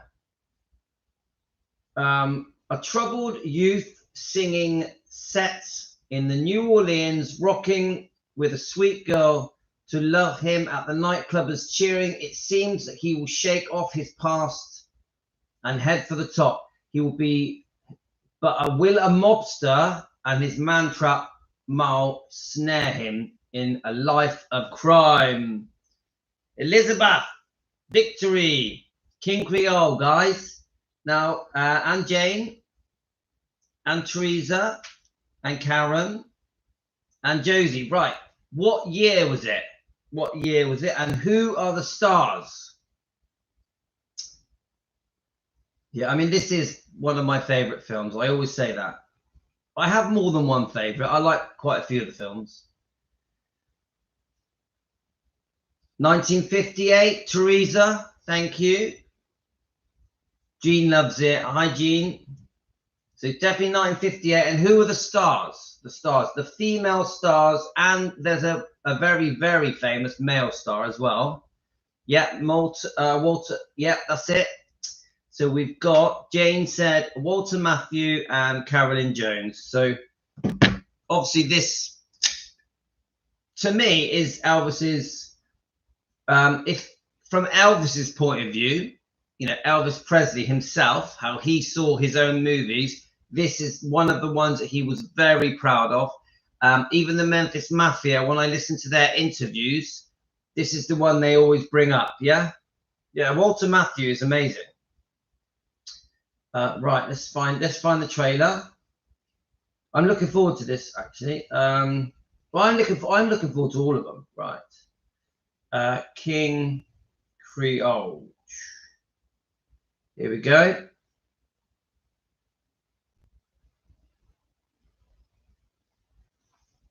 A troubled youth singing sets in the New Orleans, rocking with a sweet girl to love him at the nightclub as cheering. It seems that he will shake off his past and head for the top. He will be, but will a mobster and his man-trap Mal snare him in a life of crime? Elizabeth, Victory, King Creole, guys. Now, and Jane, and Teresa, and Karen, and Josie. Right. What year was it? What year was it? And who are the stars? Yeah, I mean, this is one of my favorite films. I always say that. I have more than one favorite. I like quite a few of the films. 1958, Teresa. Thank you. Jean loves it. Hi, Jean. So definitely 1958. And who are the stars? The stars, the female stars, and there's a very, very famous male star as well. Yeah, Walter. Yeah, that's it. So we've got, Jane said, Walter Matthau and Carolyn Jones. So obviously this, to me, is Elvis's, if from Elvis's point of view, you know, Elvis Presley himself, how he saw his own movies, this is one of the ones that he was very proud of. Even the Memphis Mafia, when I listen to their interviews, this is the one they always bring up. Yeah, yeah. Walter Matthau is amazing. Right, let's find the trailer. I'm looking forward to this actually. Well, I'm looking forward to all of them. Right, King Creole. Here we go.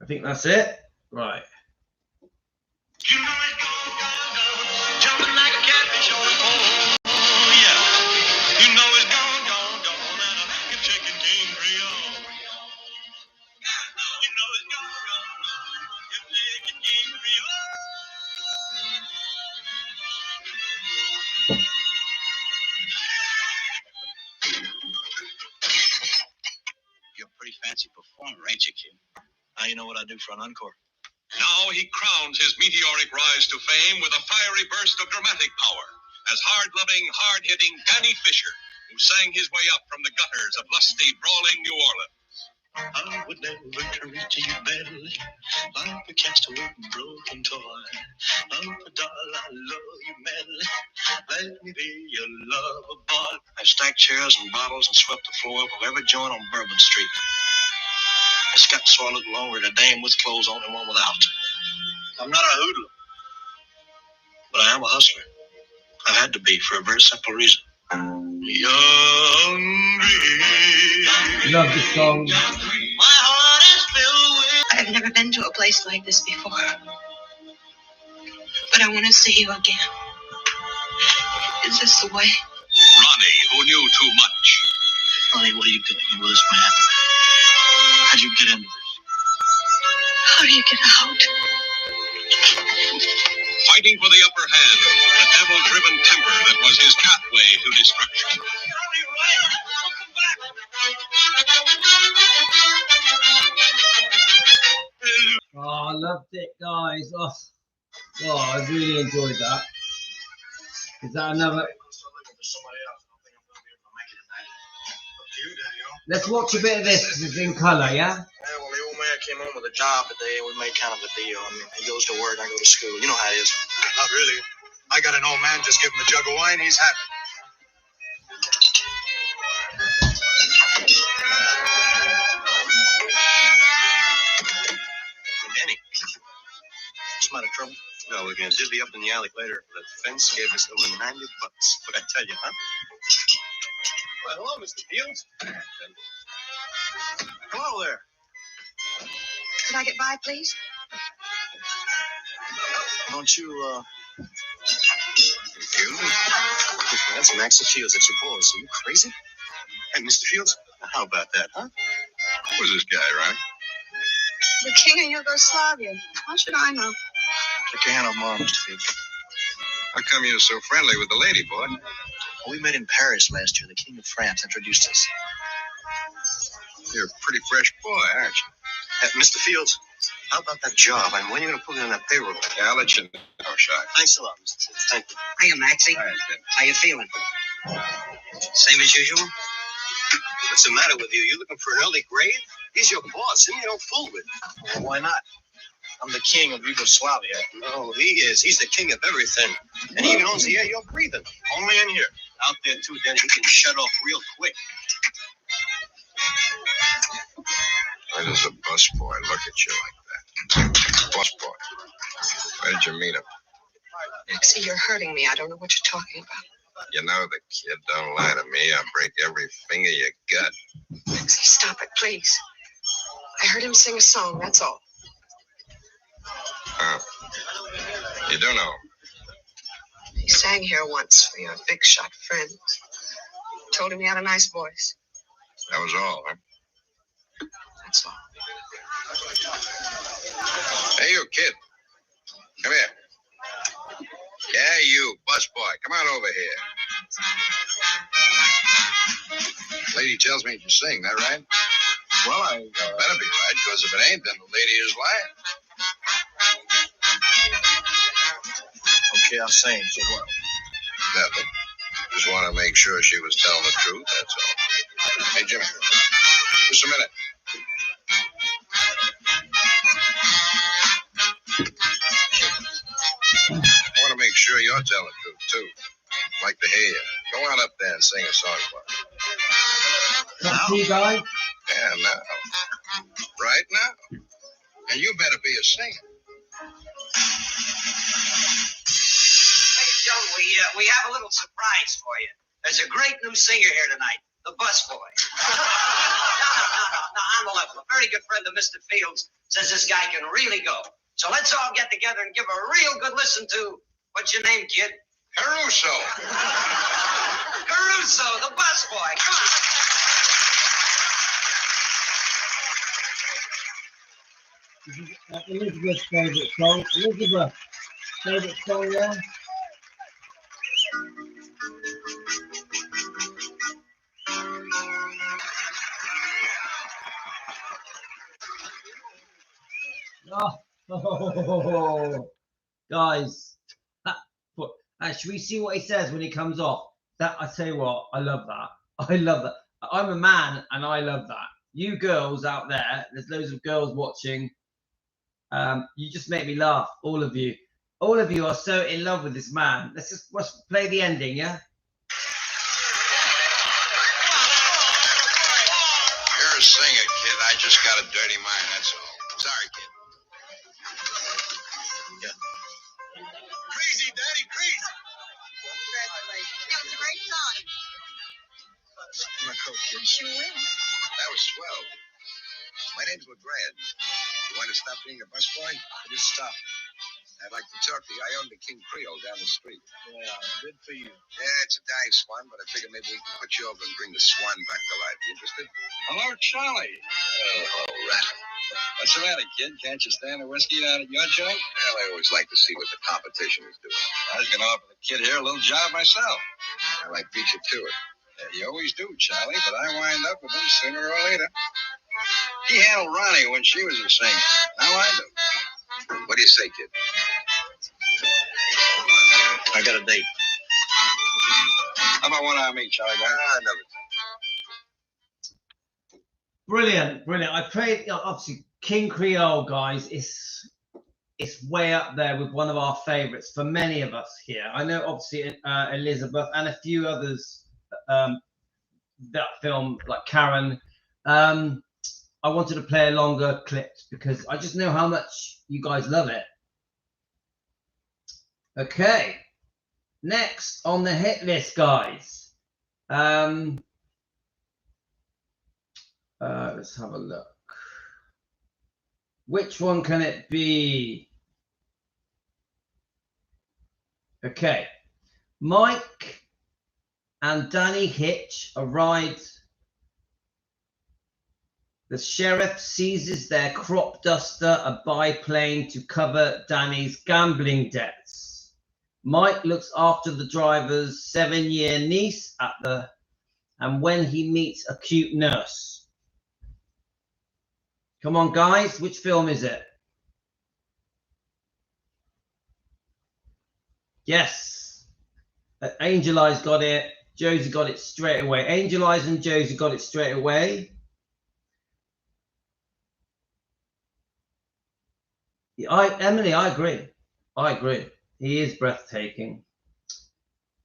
I think that's it. Right.
You know it's gone, jumping like a catfish on a pole. Oh, yeah. You know it's gone, and you're checking King Creole. You know it's gone, you're checking King Creole. You're a pretty fancy performer, ain't you, kid? Now you know what I do for an encore.
Now he crowns his meteoric rise to fame with a fiery burst of dramatic power as hard-loving, hard-hitting Danny Fisher, who sang his way up from the gutters of lusty, brawling New Orleans.
I would never treat you badly, like a castaway broken toy. Oh, darling, I love you madly. Let me be your lover boy. I stacked chairs and bottles and swept the floor of every joint on Bourbon Street. It's gotten so I look longer at a dame with clothes on and one without. I'm not a hoodlum, but I am a hustler. I had to be for a very simple reason. Young dream.
Love the song.
My heart is filled with.
I've never been to a place like this before, but I want to see you again. Is this the way?
Ronnie, who knew too much.
Ronnie, what are you doing with this man? How'd you get into this?
How do you get out?
Fighting for the upper hand, the devil-driven temper that was his pathway to destruction.
Oh, I loved it, guys. Oh, I really enjoyed that. Is that another? Let's watch a bit of this because it's in colour, yeah?
Yeah, well, the old man came home with a job today, and we made kind of a deal. I mean, he goes to work, I go to school. You know how it is.
Not really. I got an old man, just give him a jug of wine, he's happy.
Danny, what's the matter, trouble?
No, we're going to divvy up in the alley later. The fence gave us over $90. What'd I tell you, huh? Well, hello, Mr. Fields. Hello there.
Could I get by, please?
Don't you,
Fields? That's Maxie Fields. That's your boss. Are you crazy? Hey, Mr. Fields, how about that, huh?
Who's this guy, Ronnie?
The king of Yugoslavia. How should I know?
take your hand off mine, Mr. Fields.
How come you're so friendly with the lady, boy?
Well, we met in Paris last year. The King of France introduced us.
You're a pretty fresh boy, aren't you?
Mr. Fields, how about that job? I mean, when are you going to put me on that payroll?
Yeah, I'll let you know, Shark.
Thanks a lot, Mr. Fields. Thank you.
Hiya, Maxie.
All right, then.
How you feeling? Same as usual?
What's the matter with you? You looking for an early grave? He's your boss. Him you don't fool with.
Well, why not?
I'm the king of Yugoslavia.
No, he is. He's the king of everything. And he even owns the air you're breathing.
Only in here. Out there, too, Danny, he can shut off real quick.
Why does a busboy look at you like that? Busboy. Where did you meet him?
See, you're hurting me. I don't know what you're talking about.
You know the kid. Don't lie to me. I'll break every finger you got.
Lexi, stop it, please. I heard him sing a song, that's all.
Oh. You do know him?
He sang here once for your big shot friend. Told him he had a nice voice.
That was all, huh?
That's all.
Hey, you kid. Come here. Yeah, you, busboy. Come on over here. Lady tells me you sing, that right?
Well, I
better be right, because if it ain't, then the lady is lying.
Okay, I'll sing. So what?
Nothing. Just want to make sure she was telling the truth, that's all. Hey, Jimmy. Just a minute. I want to make sure you're telling the truth, too. I'd like to hear you. Go on up there and sing a song for us.
That's you guys.
Yeah, now. Right now. And you better be a singer.
Hey, Joe, we have a little surprise for you. There's a great new singer here tonight, the busboy. No, on the level. A very good friend of Mr. Fields says this guy can really go. So let's all get together and give a real good listen to, what's your name, kid?
Caruso.
Caruso, the busboy. Come on.
Elizabeth's favourite song. Elizabeth, favourite song, yeah? Oh, guys, should we see what he says when he comes off? That, I tell you what, I love that. I love that. I'm a man and I love that. You girls out there, there's loads of girls watching. You just make me laugh, all of you. All of you are so in love with this man. Let's play the ending, yeah?
You're a singer, kid. I just got a dirty mind, that's all. Sorry, kid. Yeah. Crazy, Daddy, crazy.
Congratulations. That was a great song.
My coat, kid.
Sure will.
That was swell. My name's LeGrand. You want to stop being a busboy? I just stopped. I'd like to talk to you. I own the King Creole down the street.
Yeah, good for you.
Yeah, it's a dying swan, but I figure maybe we can put you over and bring the swan back to life. You interested?
Hello, Charlie.
Oh, rat.
What's the matter, kid? Can't you stand a whiskey down at your joint?
Well, I always like to see what the competition is doing.
I was going to offer the kid here a little job myself.
Well, I beat you to it.
Yeah, you always do, Charlie, but I wind up with him sooner or later. He handled Ronnie when she was a singer. Now I do.
What do you say, kid?
I got a date.
How about one on me, Charlie?
Another.
Brilliant, brilliant. I played, obviously, King Creole, guys, it's way up there with one of our favourites for many of us here. I know, obviously, Elizabeth and a few others, that film, like Karen. I wanted to play a longer clips because I just know how much you guys love it. Okay, next on the hit list, guys. Let's have a look. Which one can it be? Okay, Mike and Danny hitch a ride. The sheriff seizes their crop duster, a biplane, to cover Danny's gambling debts. Mike looks after the driver's 7-year niece and when he meets a cute nurse. Come on, guys, which film is it? Yes. Angel Eyes got it. Josie got it straight away. Angel Eyes and Josie got it straight away. Emily, I agree. I agree. He is breathtaking.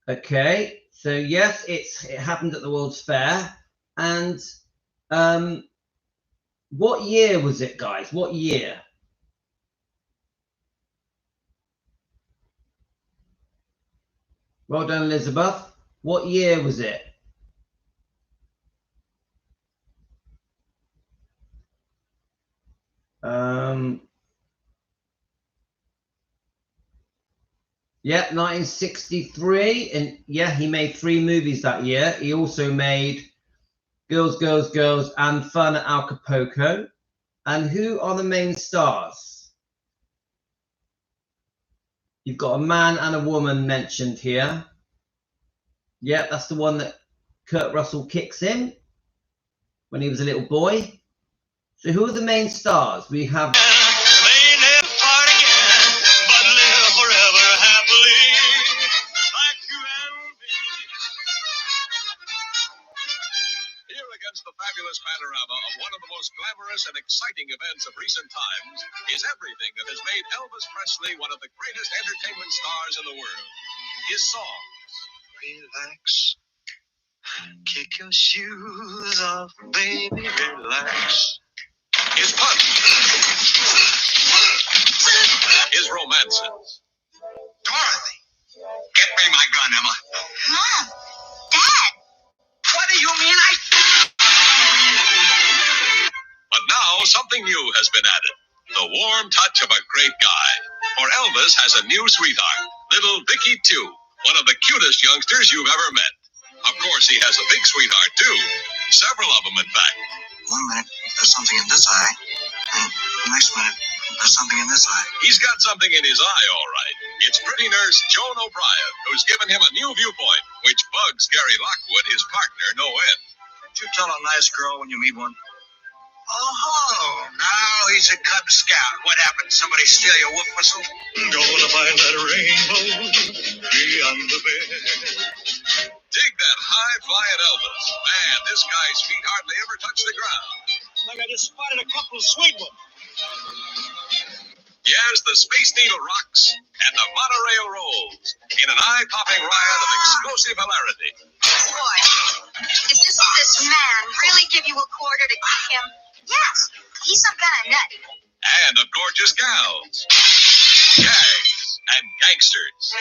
Okay, so yes, it happened at the World's Fair. And what year was it, guys? What year? Well done, Elizabeth. What year was it? Yeah, 1963. And yeah, he made 3 movies that year. He also made Girls, Girls, Girls and Fun at Acapulco. And who are the main stars? You've got a man and a woman mentioned here. Yeah, that's the one that Kurt Russell kicks in when he was a little boy. So who are the main stars? We have...
They never part again, but live forever happily, like you and me.
Here against the fabulous panorama of one of the most glamorous and exciting events of recent times is everything that has made Elvis Presley one of the greatest entertainment stars in the world. His songs.
Relax, kick your shoes off, baby, relax.
His punch. His romances.
Dorothy, get me my gun, Emma.
Mom, Dad.
What do you mean
But now something new has been added. The warm touch of a great guy. For Elvis has a new sweetheart, little Vicky 2, one of the cutest youngsters you've ever met. Of course, he has a big sweetheart, too. Several of them, in fact.
1 minute, there's something in this eye. And the next minute, there's something in this eye.
He's got something in his eye, all right. It's pretty nurse Joan O'Brien, who's given him a new viewpoint, which bugs Gary Lockwood, his partner, no end.
Did you tell a nice girl when you meet one? Oh, now he's a Cub Scout. What happened? Somebody steal your whoop whistle?
Gonna find that rainbow beyond the bed.
Dig that high-flying Elvis. Man, this guy's feet hardly ever touch the ground.
Like I just spotted a couple of sweet ones.
Yes, the Space Needle rocks and the monorail rolls in an eye-popping riot of explosive hilarity.
Boy, did this man really give you a quarter to kick him? Yes, he's some kind of nut.
And of gorgeous gals, gags, and gangsters.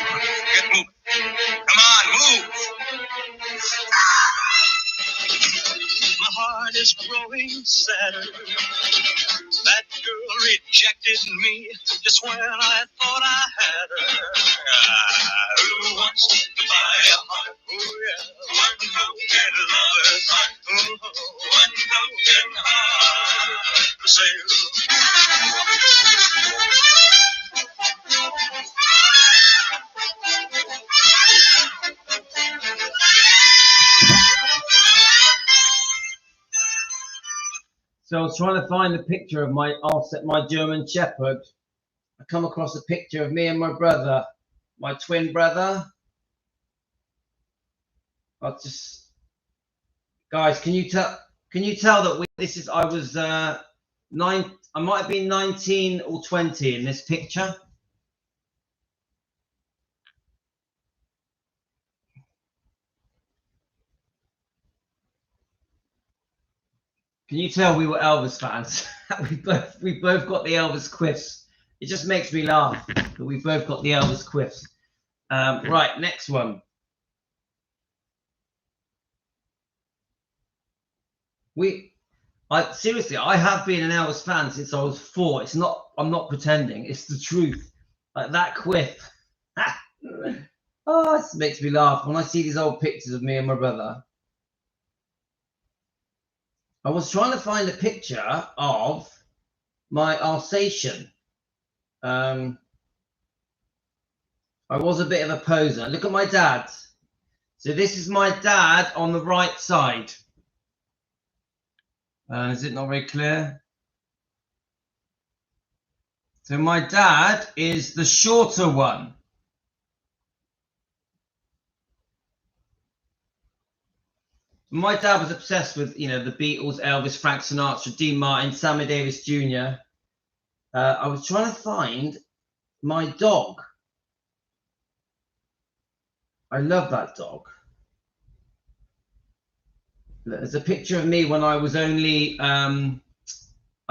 Get moving. Come on, move.
My heart is growing sadder. That girl rejected me just when I thought I had her. Who wants to buy a heart? Oh yeah, one broken lover's heart. Oh, one broken heart for sale.
So I was trying to find the picture of my German Shepherd. I come across a picture of me and my brother, my twin brother. Guys, can you tell that I was 9, I might have been 19 or 20 in this picture. Can you tell we were Elvis fans? we both got the Elvis quiffs. It just makes me laugh that we both got the Elvis quiffs. Right, next one. Seriously, I have been an Elvis fan since I was 4. I'm not pretending. It's the truth. Like that quiff. Oh, it makes me laugh when I see these old pictures of me and my brother. I was trying to find a picture of my Alsatian. I was a bit of a poser. Look at my dad. So this is my dad on the right side. Is it not very clear? So my dad is the shorter one. My dad was obsessed with, the Beatles, Elvis, Frank Sinatra, Dean Martin, Sammy Davis Jr. I was trying to find my dog. I love that dog. There's a picture of me when I was only, I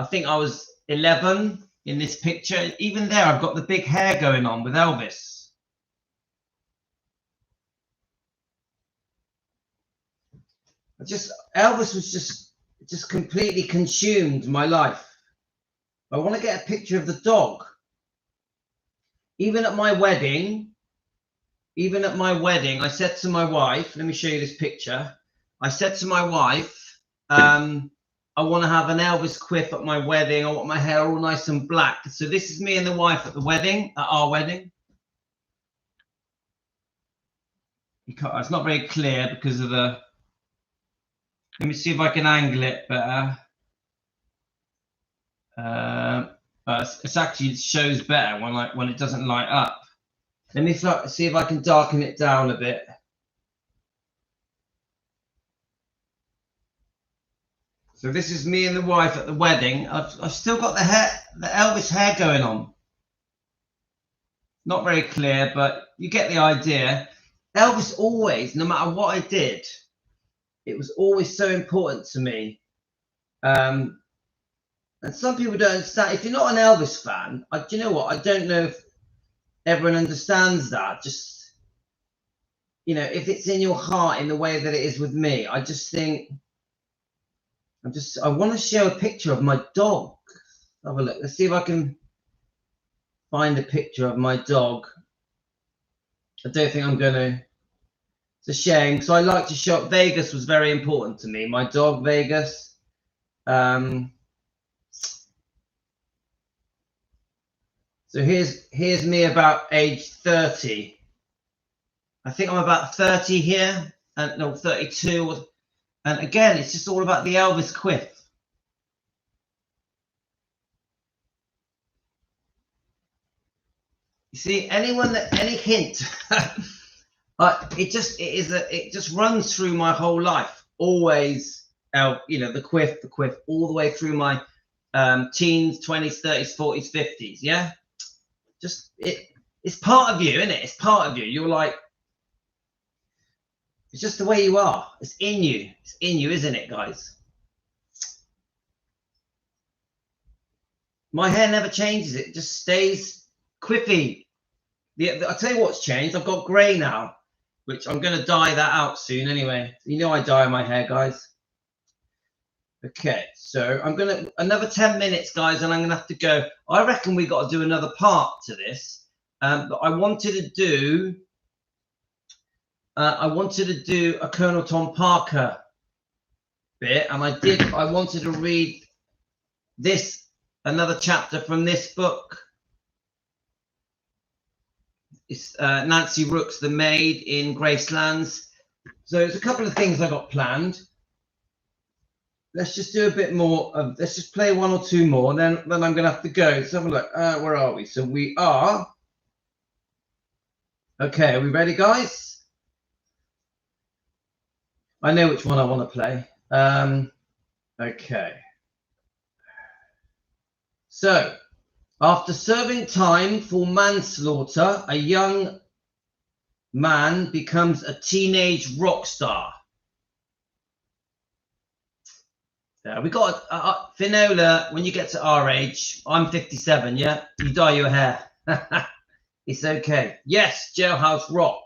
think I was 11 in this picture. Even there, I've got the big hair going on with Elvis. Elvis was just completely consumed my life. I want to get a picture of the dog. Even at my wedding, I said to my wife, let me show you this picture. I said to my wife, I want to have an Elvis quiff at my wedding. I want my hair all nice and black. So this is me and the wife at the wedding, at our wedding. It's not very clear because of the, let me see if I can angle it better. It's actually, it shows better when it doesn't light up. Let me see if I can darken it down a bit. So this is me and the wife at the wedding. I've still got the Elvis hair going on. Not very clear, but you get the idea. Elvis always, no matter what I did, it was always so important to me. And some people don't understand. If you're not an Elvis fan, do you know what? I don't know if everyone understands that. Just, you know, if it's in your heart in the way that it is with me, I just think, I want to show a picture of my dog. Have a look. Let's see if I can find a picture of my dog. I don't think I'm going to. It's a shame. So I like to show. Vegas was very important to me. My dog, Vegas. So here's me about age 30. I think I'm about 30 here, and no, 32. And again, it's just all about the Elvis quiff. You see, any hint, it just runs through my whole life. Always, you know, the quiff, all the way through my teens, 20s, 30s, 40s, 50s. Yeah, it's part of you, isn't it? It's part of you. You're like, it's just the way you are. It's in you. It's in you, isn't it, guys? My hair never changes. It just stays quiffy. I'll tell you what's changed. I've got grey now, which I'm going to dye that out soon anyway. You know I dye my hair, guys. Okay, so I'm going to, another 10 minutes, guys, and I'm going to have to go. I reckon we got to do another part to this. But I wanted to do a Colonel Tom Parker bit, and I wanted to read another chapter from this book. It's Nancy Rook's The Maid in Gracelands. So there's a couple of things I got planned. Let's just do a bit more of, let's just play one or two more, and then I'm going to have to go. Let's have a look. Where are we? So we are, okay, are we ready, guys? I know which one I want to play. Okay. So, after serving time for manslaughter, a young man becomes a teenage rock star. We got Finola. When you get to our age, I'm 57. Yeah, you dye your hair. It's okay. Yes, Jailhouse Rock.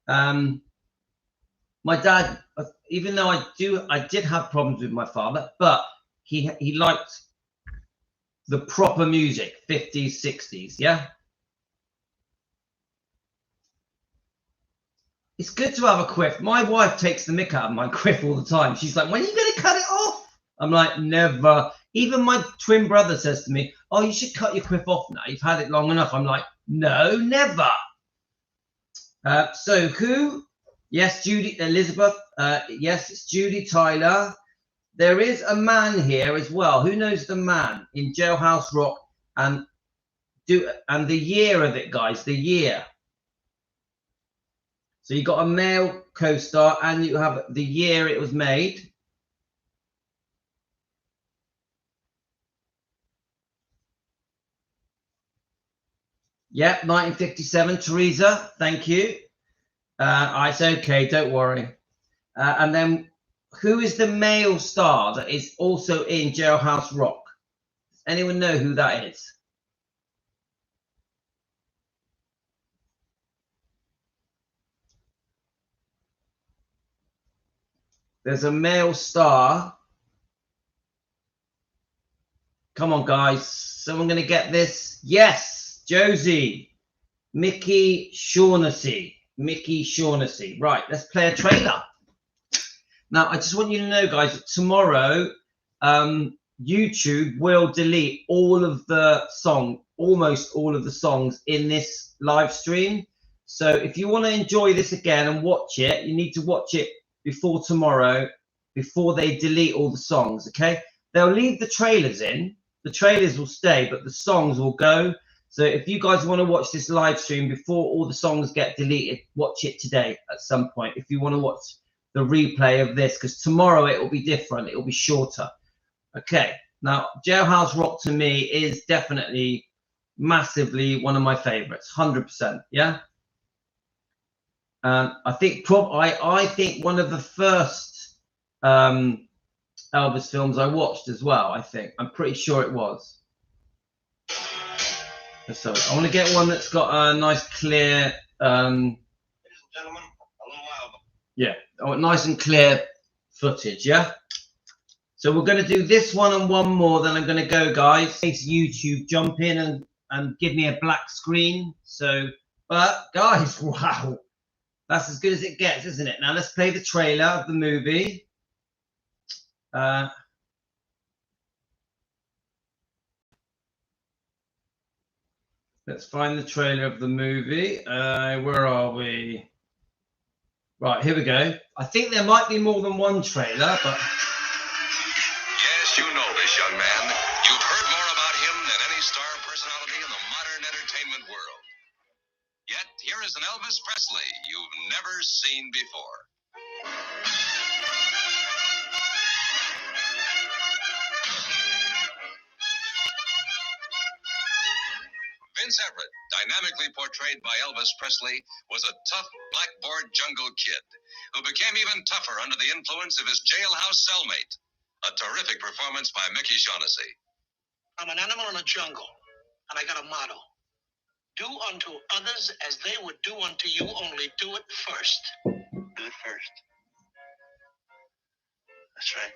My dad, even though I did have problems with my father, but he liked the proper music, 50s, 60s, yeah? It's good to have a quiff. My wife takes the mick out of my quiff all the time. She's like, when are you going to cut it off? I'm like, never. Even my twin brother says to me, oh, you should cut your quiff off now. You've had it long enough. I'm like, no, never. So who? Yes, Judy, Elizabeth. Yes, it's Judy Tyler. There is a man here as well. Who knows the man in Jailhouse Rock and the year of it, guys? The year. So you got a male co-star, and you have the year it was made. Yep, 1957. Teresa, thank you. It's okay, don't worry. And then, who is the male star that is also in Jailhouse Rock? Does anyone know who that is? There's a male star. Come on, guys. Someone going to get this? Yes, Josie. Mickey Shaughnessy. Mickey Shaughnessy. Right, let's play a trailer. Now, I just want you to know, guys, that tomorrow, YouTube will delete all of the almost all of the songs in this live stream. So if you want to enjoy this again and watch it, you need to watch it before tomorrow, before they delete all the songs, okay? They'll leave the trailers in. The trailers will stay, but the songs will go. So if you guys want to watch this live stream before all the songs get deleted, watch it today at some point. If you want to watch the replay of this, because tomorrow it will be different. It will be shorter. Okay. Now, Jailhouse Rock to me is definitely massively one of my favorites. 100%. Yeah. I think I think one of the first Elvis films I watched as well. I'm pretty sure it was. So I want to get one that's got a nice clear.
Ladies and gentlemen, a little while.
Yeah, nice and clear footage. Yeah. So we're going to do this one and one more. Then I'm going to go, guys. Makes YouTube jump in and give me a black screen. So, but guys, wow. That's as good as it gets, isn't it? Now let's play the trailer of the movie. Let's find the trailer of the movie. Where are we? Right, here we go. I think there might be more than one trailer, but...
Yes, you know this young man. You've heard more about him than any star personality in the modern entertainment world. Yet, here is an Elvis Presley you've never seen before. Vince Everett, dynamically portrayed by Elvis Presley, was a tough blackboard jungle kid who became even tougher under the influence of his jailhouse cellmate. A terrific performance by Mickey Shaughnessy.
I'm an animal in a jungle, and I got a motto. Do unto others as they would do unto you, only do it first. Do it first. That's right.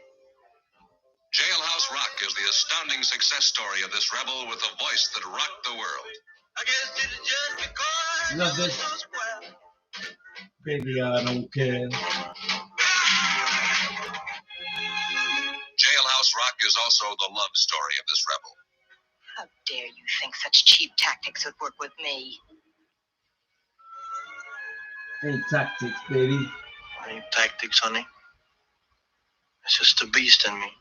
Jailhouse Rock is the astounding success story of this rebel with a voice that rocked the world.
I guess it's just because
Love this. Baby, I don't care.
Jailhouse Rock is also the love story of this rebel.
How dare you think such cheap tactics would work with me?
Any tactics, baby.
Any tactics, honey? It's just a beast in me.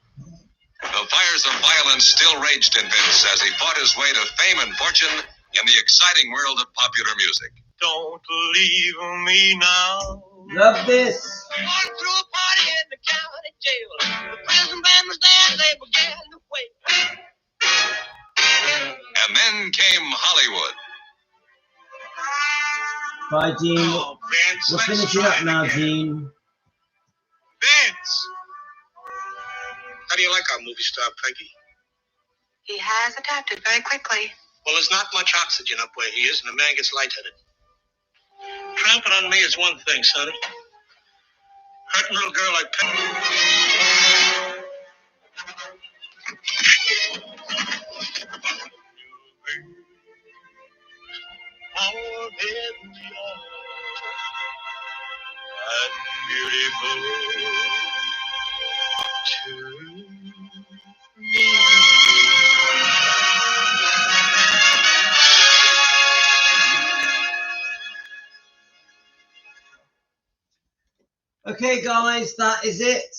The fires of violence still raged in Vince as he fought his way to fame and fortune in the exciting world of popular music.
Don't leave me now.
Love this.
Going through a party in the county jail. The prison band was there, they began to wait.
And then came Hollywood.
Bye, Gene.
Oh, Vince,
We're
let's
finishing
try
up
it
now,
again.
Gene.
Vince! How do you like our movie star, Frankie?
He has adapted very quickly.
Well, there's not much oxygen up where he is, and the man gets lightheaded. Tramping on me is one thing, sonny. Hurting a little girl like
Okay, guys, that is it.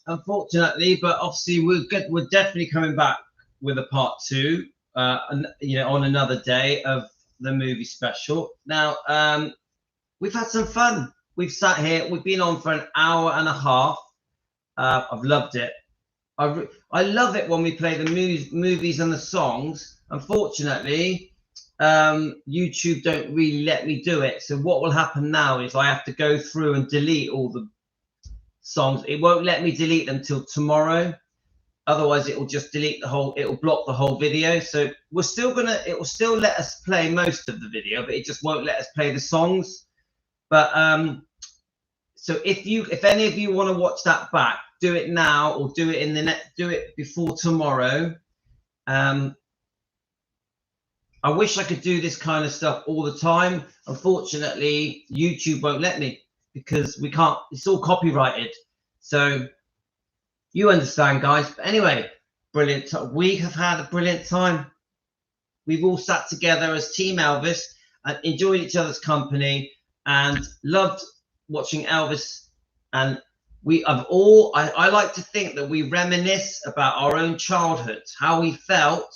Unfortunately, but obviously we're definitely coming back with a part 2, on another day of the movie special. Now, we've had some fun. We've sat here. We've been on for an hour and a half. I've loved it. I love it when we play the movies and the songs. Unfortunately, YouTube don't really let me do it. So what will happen now is I have to go through and delete all the songs. It won't let me delete them till tomorrow. Otherwise, it will just delete the whole. It will block the whole video. So we're still gonna. It will still let us play most of the video, but it just won't let us play the songs. But so if any of you want to watch that back, do it now or do it in the next. Do it before tomorrow. I wish I could do this kind of stuff all the time. Unfortunately, YouTube won't let me because we can't. It's all copyrighted. So you understand, guys. But anyway, brilliant. We have had a brilliant time. We've all sat together as Team Elvis and enjoyed each other's company and loved watching Elvis. And I like to think that we reminisce about our own childhoods, how we felt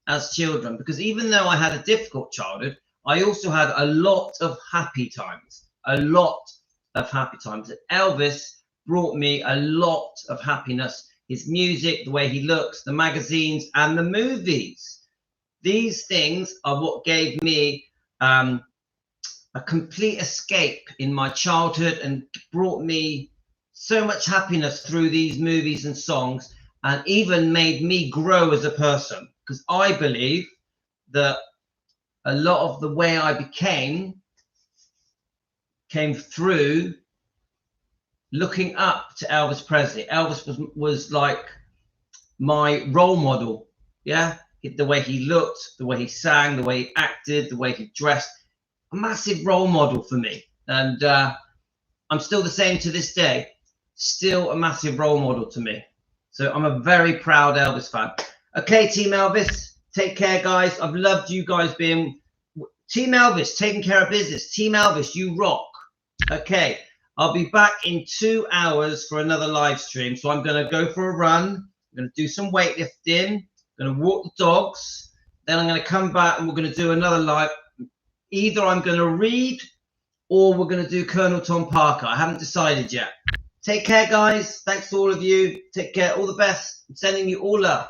as children, because even though I had a difficult childhood, I also had a lot of happy times, And Elvis brought me a lot of happiness. His music, the way he looks, the magazines and the movies. These things are what gave me a complete escape in my childhood and brought me so much happiness through these movies and songs, and even made me grow as a person. Because I believe that a lot of the way I came through looking up to Elvis Presley. Elvis was like my role model. Yeah, the way he looked, the way he sang, the way he acted, the way he dressed. A massive role model for me. And I'm still the same to this day. Still a massive role model to me. So I'm a very proud Elvis fan. Okay, Team Elvis, take care, guys. I've loved you guys being Team Elvis, taking care of business. Team Elvis, you rock. Okay, I'll be back in 2 hours for another live stream. So I'm going to go for a run. I'm going to do some weightlifting. I'm going to walk the dogs. Then I'm going to come back and we're going to do another live. Either I'm going to read or we're going to do Colonel Tom Parker. I haven't decided yet. Take care, guys. Thanks to all of you. Take care. All the best. I'm sending you all love.